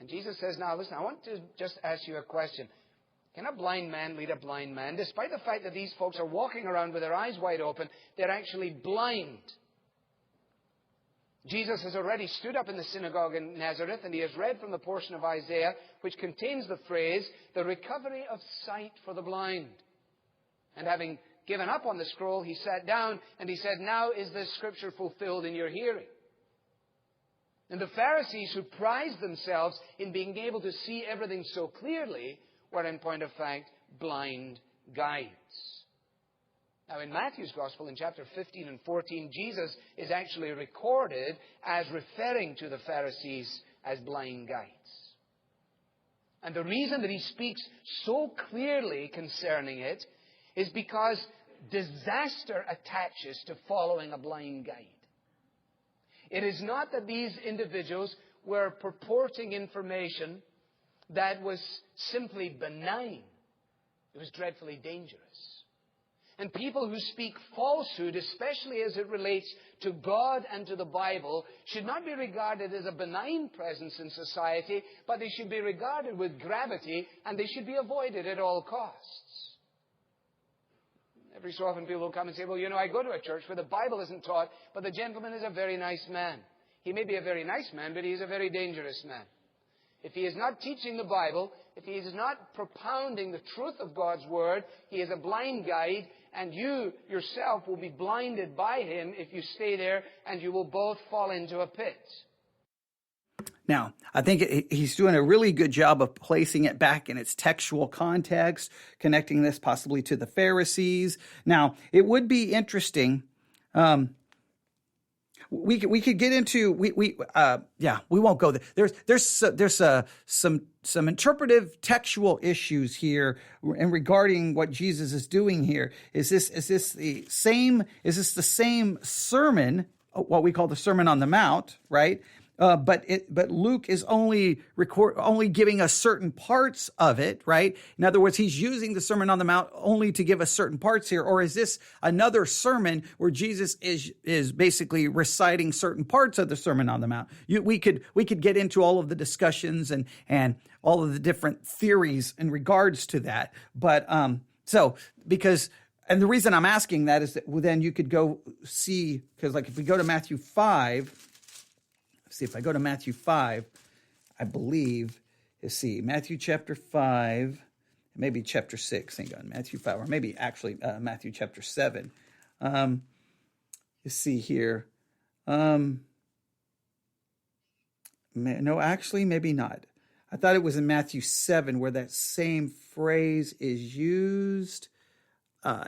S4: And Jesus says, now listen, I want to just ask you a question. Can a blind man lead a blind man? Despite the fact that these folks are walking around with their eyes wide open, they're actually blind. Jesus has already stood up in the synagogue in Nazareth, and he has read from the portion of Isaiah which contains the phrase, the recovery of sight for the blind. And having given up on the scroll, he sat down and he said, "Now is this scripture fulfilled in your hearing?" And the Pharisees, who prized themselves in being able to see everything so clearly, were in point of fact blind guides. Now in Matthew's Gospel, in chapter 15 and 14, Jesus is actually recorded as referring to the Pharisees as blind guides. And the reason that he speaks so clearly concerning it is because disaster attaches to following a blind guide. It is not that these individuals were purporting information that was simply benign. It was dreadfully dangerous. And people who speak falsehood, especially as it relates to God and to the Bible, should not be regarded as a benign presence in society, but they should be regarded with gravity, and they should be avoided at all costs. Every so often people will come and say, "Well, I go to a church where the Bible isn't taught, but the gentleman is a very nice man." He may be a very nice man, but he is a very dangerous man. If he is not teaching the Bible, if he is not propounding the truth of God's Word, he is a blind guide, and you yourself will be blinded by him if you stay there, and you will both fall into a pit.
S2: Now, I think he's doing a really good job of placing it back in its textual context, connecting this possibly to the Pharisees. Now, it would be interesting. We could get into we won't go there. There's some interpretive textual issues here and regarding what Jesus is doing here. Is this the same sermon, what we call the Sermon on the Mount, right? But Luke is only giving us certain parts of it, right? In other words, he's using the Sermon on the Mount only to give us certain parts here, or is this another sermon where Jesus is basically reciting certain parts of the Sermon on the Mount? We could get into all of the discussions and all of the different theories in regards to that, but and the reason I'm asking that is that then you could go see, because like if we go to Matthew 5. See, if I go to Matthew 5, I believe, Matthew chapter 5, maybe chapter 6, hang on, Matthew 5, or maybe actually Matthew chapter 7. You see here. No, actually, maybe not. I thought it was in Matthew 7 where that same phrase is used.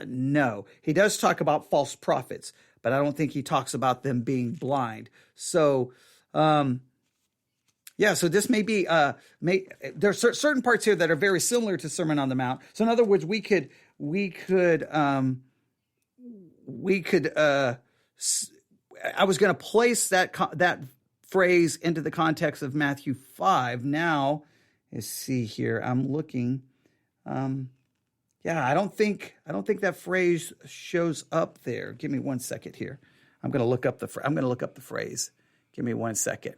S2: No, he does talk about false prophets, but I don't think he talks about them being blind. So, so this may be, there's certain parts here that are very similar to Sermon on the Mount. So in other words, we could, I was going to place that phrase into the context of Matthew 5. Now, let's see here. I'm looking, I don't think that phrase shows up there. Give me 1 second here. I'm going to look up the phrase. Give me 1 second.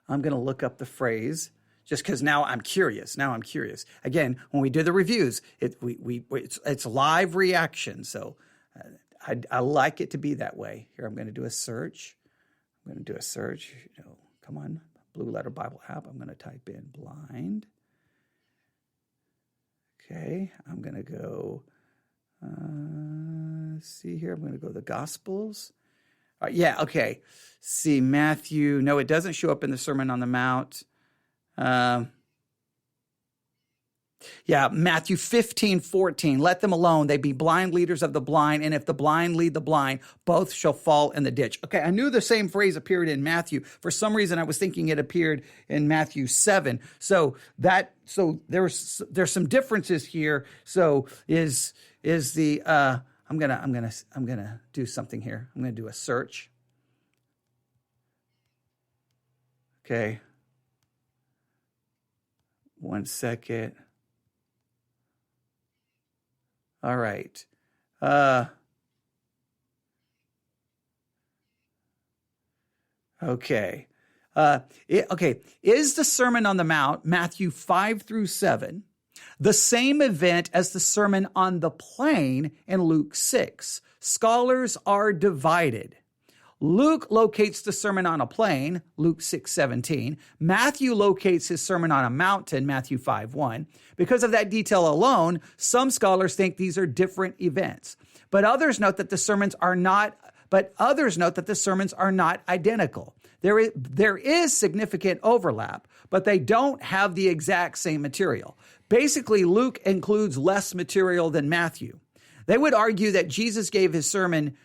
S2: I'm going to look up the phrase just because now I'm curious. Again, when we do the reviews, it's live reaction. So I like it to be that way. Here, I'm going to do a search. Come on, Blue Letter Bible app. I'm going to type in blind. Okay, I'm going to go, see here. I'm going to go to the Gospels. Okay. See, Matthew. No, it doesn't show up in the Sermon on the Mount. Matthew 15:14. Let them alone. They be blind leaders of the blind. And if the blind lead the blind, both shall fall in the ditch. Okay, I knew the same phrase appeared in Matthew. For some reason, I was thinking it appeared in Matthew 7. So there's some differences here. So is the I'm gonna do something here. I'm gonna do a search. Okay. 1 second. All right. Okay. Is the Sermon on the Mount, Matthew 5 through 7, the same event as the Sermon on the Plain in Luke 6? Scholars are divided. Luke locates the Sermon on a Plain, Luke 6:17. Matthew locates his Sermon on a Mountain, Matthew 5:1. Because of that detail alone, some scholars think these are different events. But others note that the sermons are not identical. There is significant overlap, but they don't have the exact same material. Basically, Luke includes less material than Matthew. They would argue that Jesus gave his sermon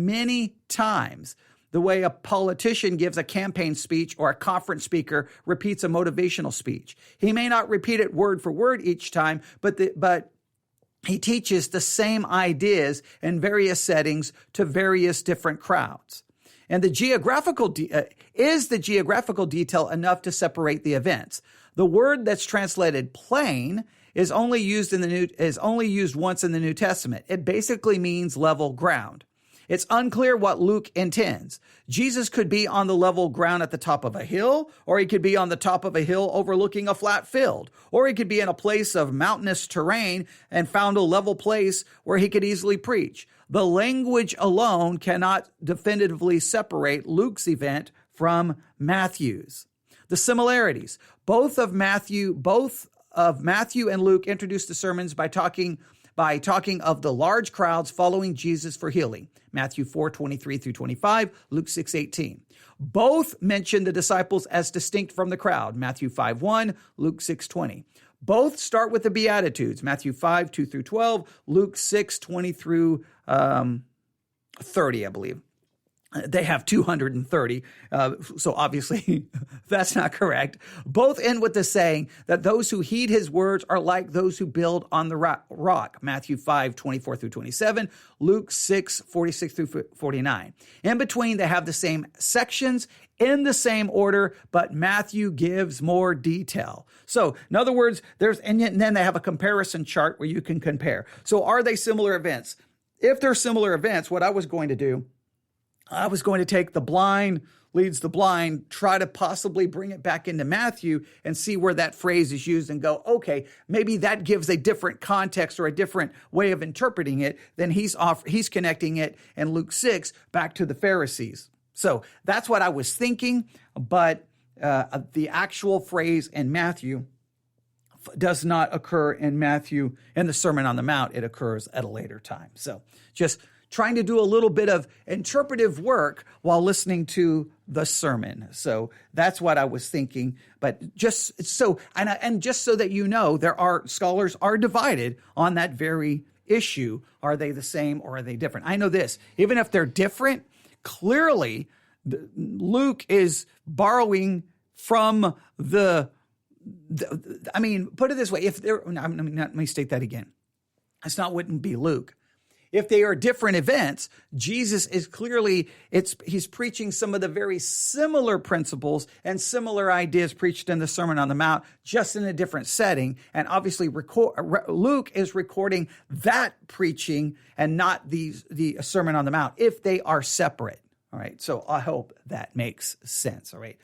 S2: many times, the way a politician gives a campaign speech or a conference speaker repeats a motivational speech. He may not repeat it word for word each time, but he teaches the same ideas in various settings to various different crowds. And is the geographical detail enough to separate the events? The word that's translated plain is only used once in the New Testament. It basically means level ground. It's unclear what Luke intends. Jesus could be on the level ground at the top of a hill, or he could be on the top of a hill overlooking a flat field, or he could be in a place of mountainous terrain and found a level place where he could easily preach. The language alone cannot definitively separate Luke's event from Matthew's. The similarities. Both of Matthew and Luke introduced the sermons by talking of the large crowds following Jesus for healing. Matthew 4:23 through 25, Luke 6:18. Both mention the disciples as distinct from the crowd. Matthew 5:1, Luke 6:20. Both start with the Beatitudes. Matthew 5:2 through 12, Luke 6:20 through 30, I believe. They have 230, so obviously that's not correct. Both end with the saying that those who heed his words are like those who build on the rock. Matthew 5:24 through 27, Luke 6:46 through 49. In between, they have the same sections in the same order, but Matthew gives more detail. So, in other words, and then they have a comparison chart where you can compare. So, are they similar events? If they're similar events, what I was going to take the blind leads the blind, try to possibly bring it back into Matthew and see where that phrase is used and go, okay, maybe that gives a different context or a different way of interpreting it than he's connecting it in Luke 6 back to the Pharisees. So that's what I was thinking, but the actual phrase in Matthew does not occur in Matthew in the Sermon on the Mount. It occurs at a later time. So just trying to do a little bit of interpretive work while listening to the sermon. So that's what I was thinking. But just so that you know, scholars are divided on that very issue. Are they the same or are they different? I know this, even if they're different, clearly Luke is borrowing from put it this way, let me state that again. Wouldn't be Luke. If they are different events, Jesus is he's preaching some of the very similar principles and similar ideas preached in the Sermon on the Mount, just in a different setting. And obviously Luke is recording that preaching and not the Sermon on the Mount, if they are separate. All right. So I hope that makes sense. All right.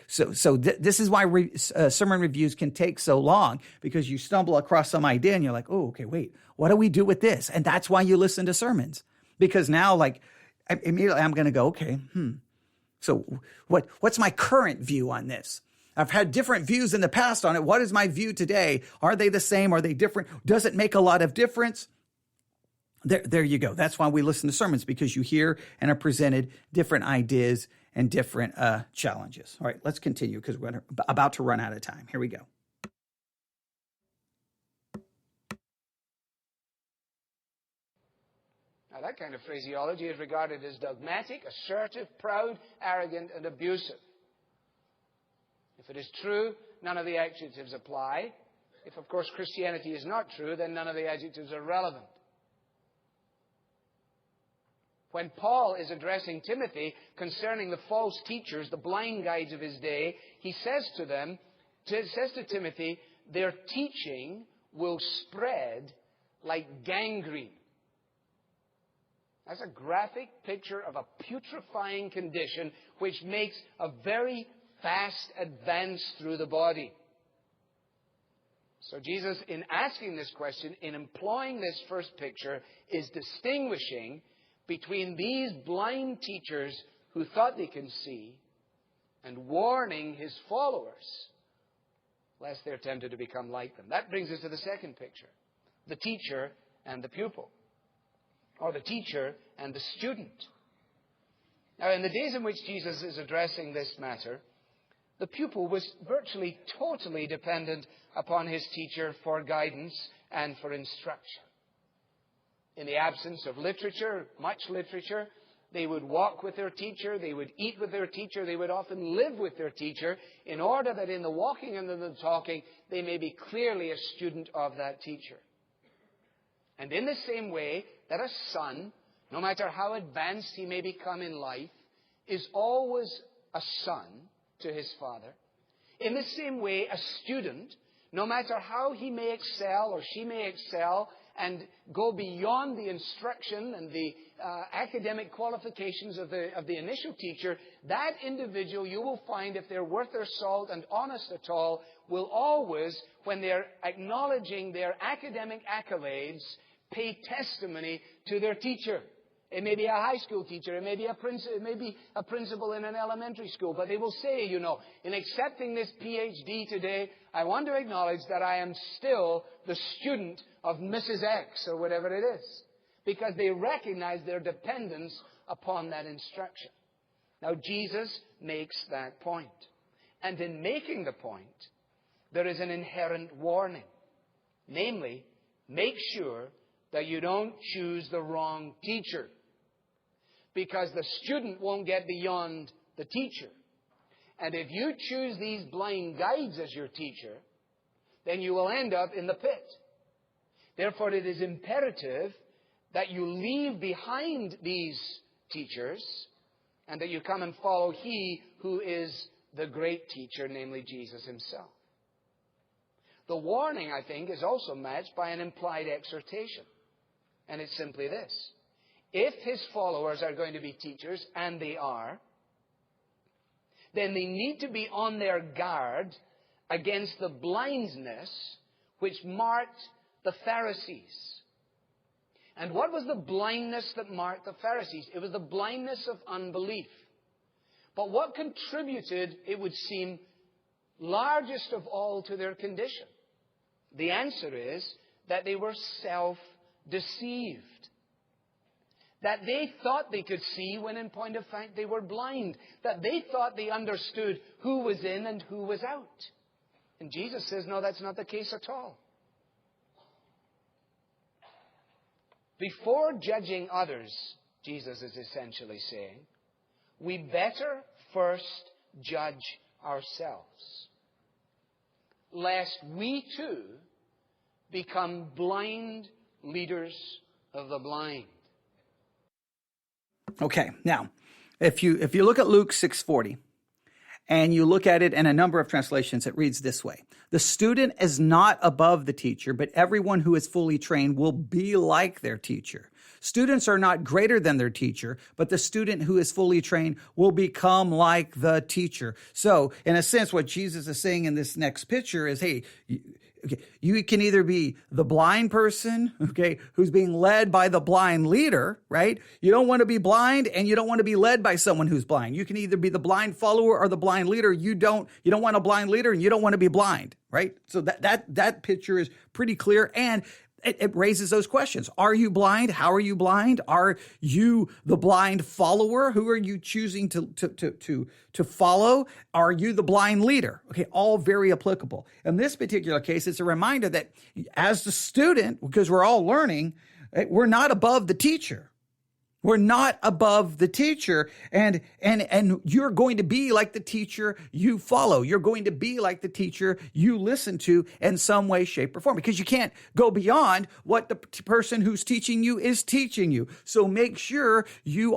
S2: This is why sermon reviews can take so long, because you stumble across some idea and you're like, oh, okay, wait, what do we do with this? And that's why you listen to sermons, because now immediately I'm going to go, okay, so what's my current view on this? I've had different views in the past on it. What is my view today? Are they the same? Are they different? Does it make a lot of difference? There you go. That's why we listen to sermons, because you hear and are presented different ideas and different challenges. All right, let's continue, because we're about to run out of time. Here we go.
S4: Now, that kind of phraseology is regarded as dogmatic, assertive, proud, arrogant, and abusive. If it is true, none of the adjectives apply. If, of course, Christianity is not true, then none of the adjectives are relevant. When Paul is addressing Timothy concerning the false teachers, the blind guides of his day, he says to Timothy, their teaching will spread like gangrene. That's a graphic picture of a putrefying condition which makes a very fast advance through the body. So Jesus, in asking this question, in employing this first picture, is distinguishing between these blind teachers who thought they can see and warning His followers, lest they're tempted to become like them. That brings us to the second picture, the teacher and the pupil, or the teacher and the student. Now, in the days in which Jesus is addressing this matter, the pupil was virtually totally dependent upon his teacher for guidance and for instruction. In the absence of literature, much literature, they would walk with their teacher, they would eat with their teacher, they would often live with their teacher, in order that in the walking and in the talking, they may be clearly a student of that teacher. And in the same way that a son, no matter how advanced he may become in life, is always a son to his father, in the same way a student, no matter how he may excel or she may excel and go beyond the instruction and the academic qualifications of the initial teacher, that individual, you will find, if they're worth their salt and honest at all, will always, when they're acknowledging their academic accolades, pay testimony to their teacher. It may be a high school teacher, it may be a principal in an elementary school, but they will say, you know, in accepting this PhD today, I want to acknowledge that I am still the student of Mrs. X or whatever it is, because they recognize their dependence upon that instruction. Now, Jesus makes that point. And in making the point, there is an inherent warning. Namely, make sure that you don't choose the wrong teacher, because the student won't get beyond the teacher. And if you choose these blind guides as your teacher, then you will end up in the pit. Therefore, it is imperative that you leave behind these teachers and that you come and follow He who is the great teacher, namely Jesus Himself. The warning, I think, is also matched by an implied exhortation. And it's simply this. If His followers are going to be teachers, and they are, then they need to be on their guard against the blindness which marked the Pharisees. And what was the blindness that marked the Pharisees? It was the blindness of unbelief. But what contributed, it would seem, largest of all to their condition? The answer is that they were self-deceived. That they thought they could see when in point of fact they were blind. That they thought they understood who was in and who was out. And Jesus says, no, that's not the case at all. Before judging others, Jesus is essentially saying, we better first judge ourselves, lest we too become blind leaders of the blind.
S2: Okay, now, if you look at Luke 6:40, and you look at it in a number of translations, it reads this way. The student is not above the teacher, but everyone who is fully trained will be like their teacher. Students are not greater than their teacher, but the student who is fully trained will become like the teacher. So, in a sense, what Jesus is saying in this next picture is, hey, you can either be the blind person, okay, who's being led by the blind leader, right? You don't want to be blind, and you don't want to be led by someone who's blind. You can either be the blind follower or the blind leader. You don't want a blind leader, and you don't want to be blind, right? So that picture is pretty clear, and it raises those questions. Are you blind? How are you blind? Are you the blind follower? Who are you choosing to follow? Are you the blind leader? Okay, all very applicable. In this particular case, it's a reminder that as the student, because we're all learning, we're not above the teacher. We're not above the teacher, and you're going to be like the teacher you follow. You're going to be like the teacher you listen to in some way, shape, or form, because you can't go beyond what the person who's teaching you is teaching you. So make sure you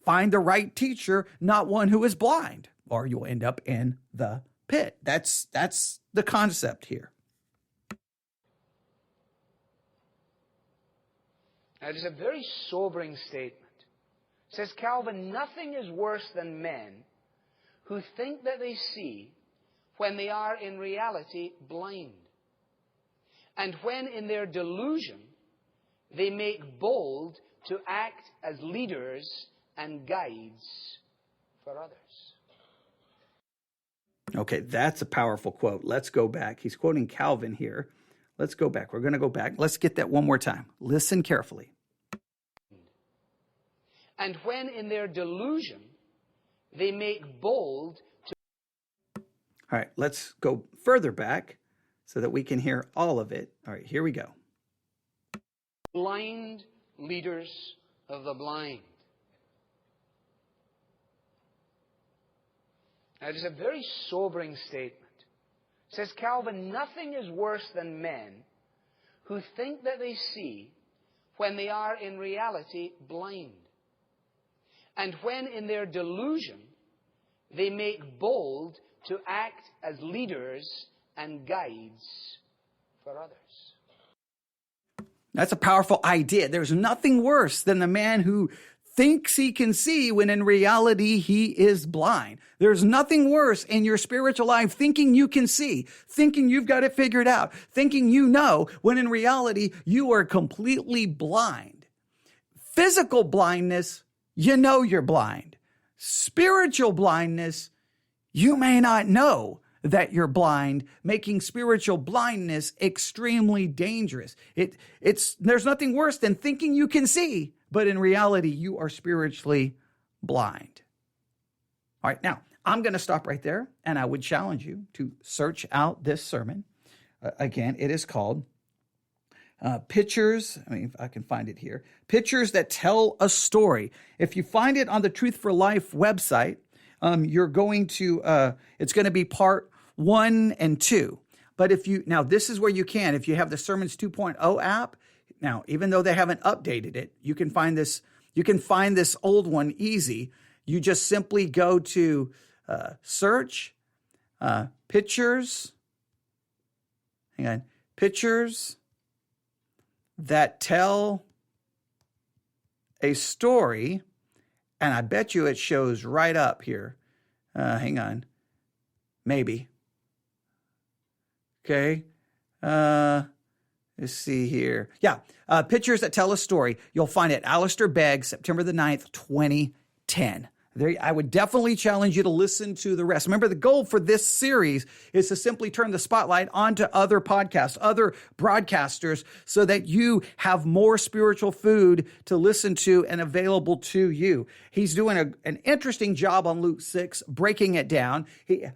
S2: find the right teacher, not one who is blind, or you'll end up in the pit. That's the concept here.
S4: Now, it is a very sobering statement. It says, Calvin, nothing is worse than men who think that they see when they are in reality blind. And when in their delusion they make bold to act as leaders and guides for others.
S2: Okay, that's a powerful quote. Let's go back. He's quoting Calvin here. Let's go back. We're going to go back. Let's get that one more time. Listen carefully.
S4: And when in their delusion they make bold to...
S2: All right, let's go further back so that we can hear all of it. All right, here we go.
S4: Blind leaders of the blind. Now, it is a very sobering statement. Says Calvin, nothing is worse than men who think that they see when they are in reality blind. And when in their delusion they make bold to act as leaders and guides for others.
S2: That's a powerful idea. There's nothing worse than the man who thinks he can see when in reality he is blind. There's nothing worse in your spiritual life thinking you can see, thinking you've got it figured out, thinking you know when in reality you are completely blind. Physical blindness, you know you're blind. Spiritual blindness, you may not know that you're blind, making spiritual blindness extremely dangerous. There's nothing worse than thinking you can see, but in reality, you are spiritually blind. All right, now, I'm going to stop right there, and I would challenge you to search out this sermon. Again, it is called Pictures, if I can find it here, Pictures That Tell a Story. If you find it on the Truth for Life website, you're going to, it's going to be part 1 and 2. But now this is where you can, if you have the Sermons 2.0 app, now, even though they haven't updated it, you can find this old one easy. You just simply go to search, pictures, Pictures That Tell a Story, and I bet you it shows right up here. Hang on. Maybe. Okay. Let's see here. Yeah. Pictures That Tell a Story. You'll find it, Alistair Begg, September the 9th, 2010. There, I would definitely challenge you to listen to the rest. Remember, the goal for this series is to simply turn the spotlight onto other podcasts, other broadcasters, so that you have more spiritual food to listen to and available to you. He's doing an interesting job on Luke 6, breaking it down.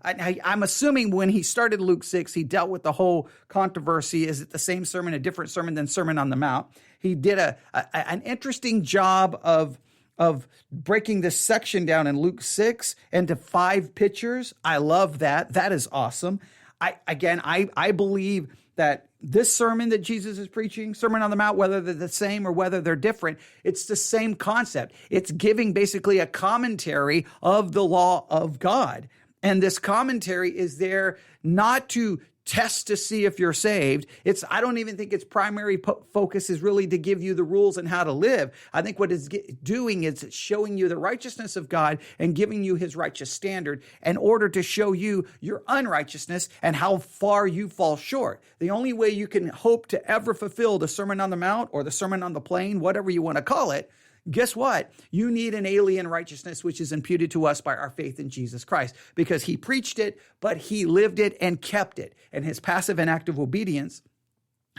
S2: I'm assuming when he started Luke 6, he dealt with the whole controversy. Is it the same sermon, a different sermon than Sermon on the Mount? He did an interesting job of breaking this section down in Luke 6 into 5 pictures. I love that. That is awesome. I believe that this sermon that Jesus is preaching, Sermon on the Mount, whether they're the same or whether they're different, it's the same concept. It's giving basically a commentary of the law of God. And this commentary is there not to test to see if you're saved. I don't even think its primary focus is really to give you the rules and how to live. I think what it's doing is it's showing you the righteousness of God and giving you his righteous standard in order to show you your unrighteousness and how far you fall short. The only way you can hope to ever fulfill the Sermon on the Mount or the Sermon on the Plain, whatever you want to call it, guess what? You need an alien righteousness, which is imputed to us by our faith in Jesus Christ, because he preached it, but he lived it and kept it. And his passive and active obedience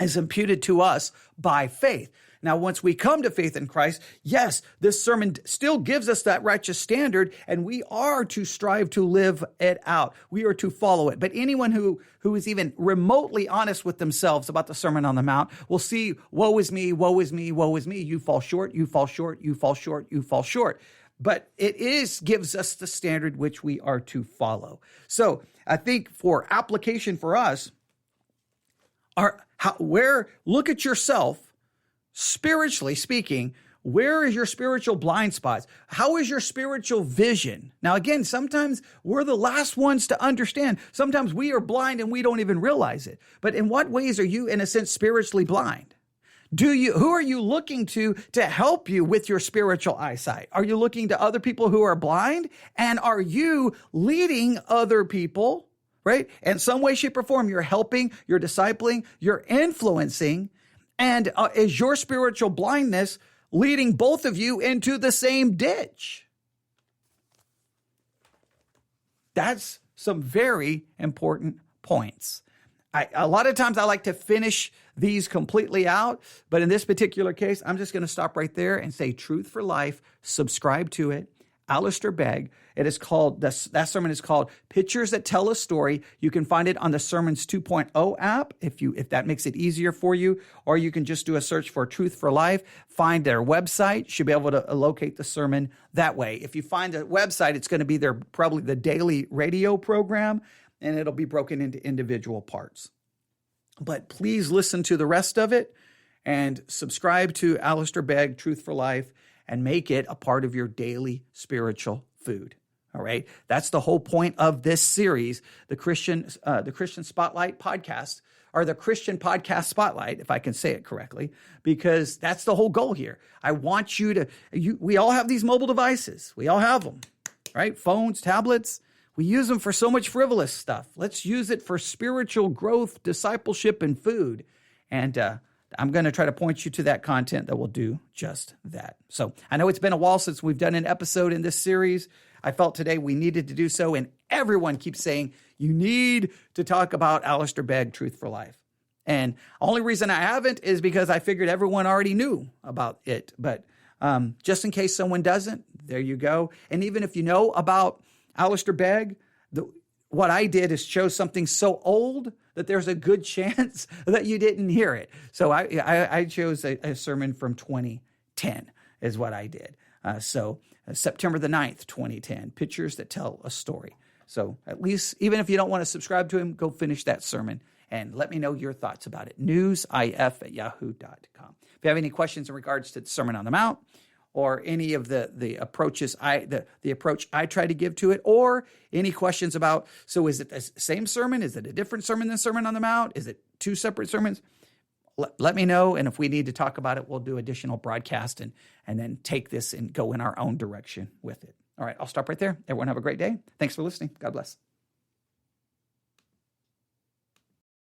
S2: is imputed to us by faith. Now, once we come to faith in Christ, yes, this sermon still gives us that righteous standard, and we are to strive to live it out. We are to follow it. But anyone who is even remotely honest with themselves about the Sermon on the Mount will see, woe is me, woe is me, woe is me. You fall short, you fall short, you fall short, you fall short. But it gives us the standard which we are to follow. So I think for application for us, look at yourself. Spiritually speaking, where is your spiritual blind spots? How is your spiritual vision? Now, again, sometimes we're the last ones to understand. Sometimes we are blind and we don't even realize it. But in what ways are you, in a sense, spiritually blind? Who are you looking to help you with your spiritual eyesight? Are you looking to other people who are blind? And are you leading other people, right? In some way, shape, or form, you're helping, you're discipling, you're influencing. And is your spiritual blindness leading both of you into the same ditch. That's some very important points. A lot of times I like to finish these completely out, but in this particular case, I'm just going to stop right there and say Truth for Life, subscribe to it. Alistair Begg. It is called, that sermon is called Pictures That Tell a Story. You can find it on the Sermons 2.0 app if that makes it easier for you, or you can just do a search for Truth for Life, find their website. You should be able to locate the sermon that way. If you find the website, it's going to be probably the daily radio program, and it'll be broken into individual parts. But please listen to the rest of it and subscribe to Alistair Begg, Truth for Life, and make it a part of your daily spiritual food. All right. That's the whole point of this series, the Christian Spotlight podcast, or the Christian Podcast Spotlight, if I can say it correctly, because that's the whole goal here. I want we all have these mobile devices. We all have them, right? Phones, tablets. We use them for so much frivolous stuff. Let's use it for spiritual growth, discipleship, and food. And I'm going to try to point you to that content that will do just that. So I know it's been a while since we've done an episode in this series. I felt today we needed to do so, and everyone keeps saying, you need to talk about Alistair Begg, Truth for Life. And only reason I haven't is because I figured everyone already knew about it. But just in case someone doesn't, there you go. And even if you know about Alistair Begg, what I did is show something so old that there's a good chance that you didn't hear it. So I chose a sermon from 2010 is what I did. September the 9th, 2010, Pictures That Tell a Story. So at least, even if you don't want to subscribe to him, go finish that sermon and let me know your thoughts about it. newsif@yahoo.com. If you have any questions in regards to the Sermon on the Mount, or any of the approaches the approach I try to give to it, or any questions about, so is it the same sermon? Is it a different sermon than Sermon on the Mount? Is it two separate sermons? Let me know, and if we need to talk about it, we'll do additional broadcast and then take this and go in our own direction with it. All right, I'll stop right there. Everyone have a great day. Thanks for listening. God bless.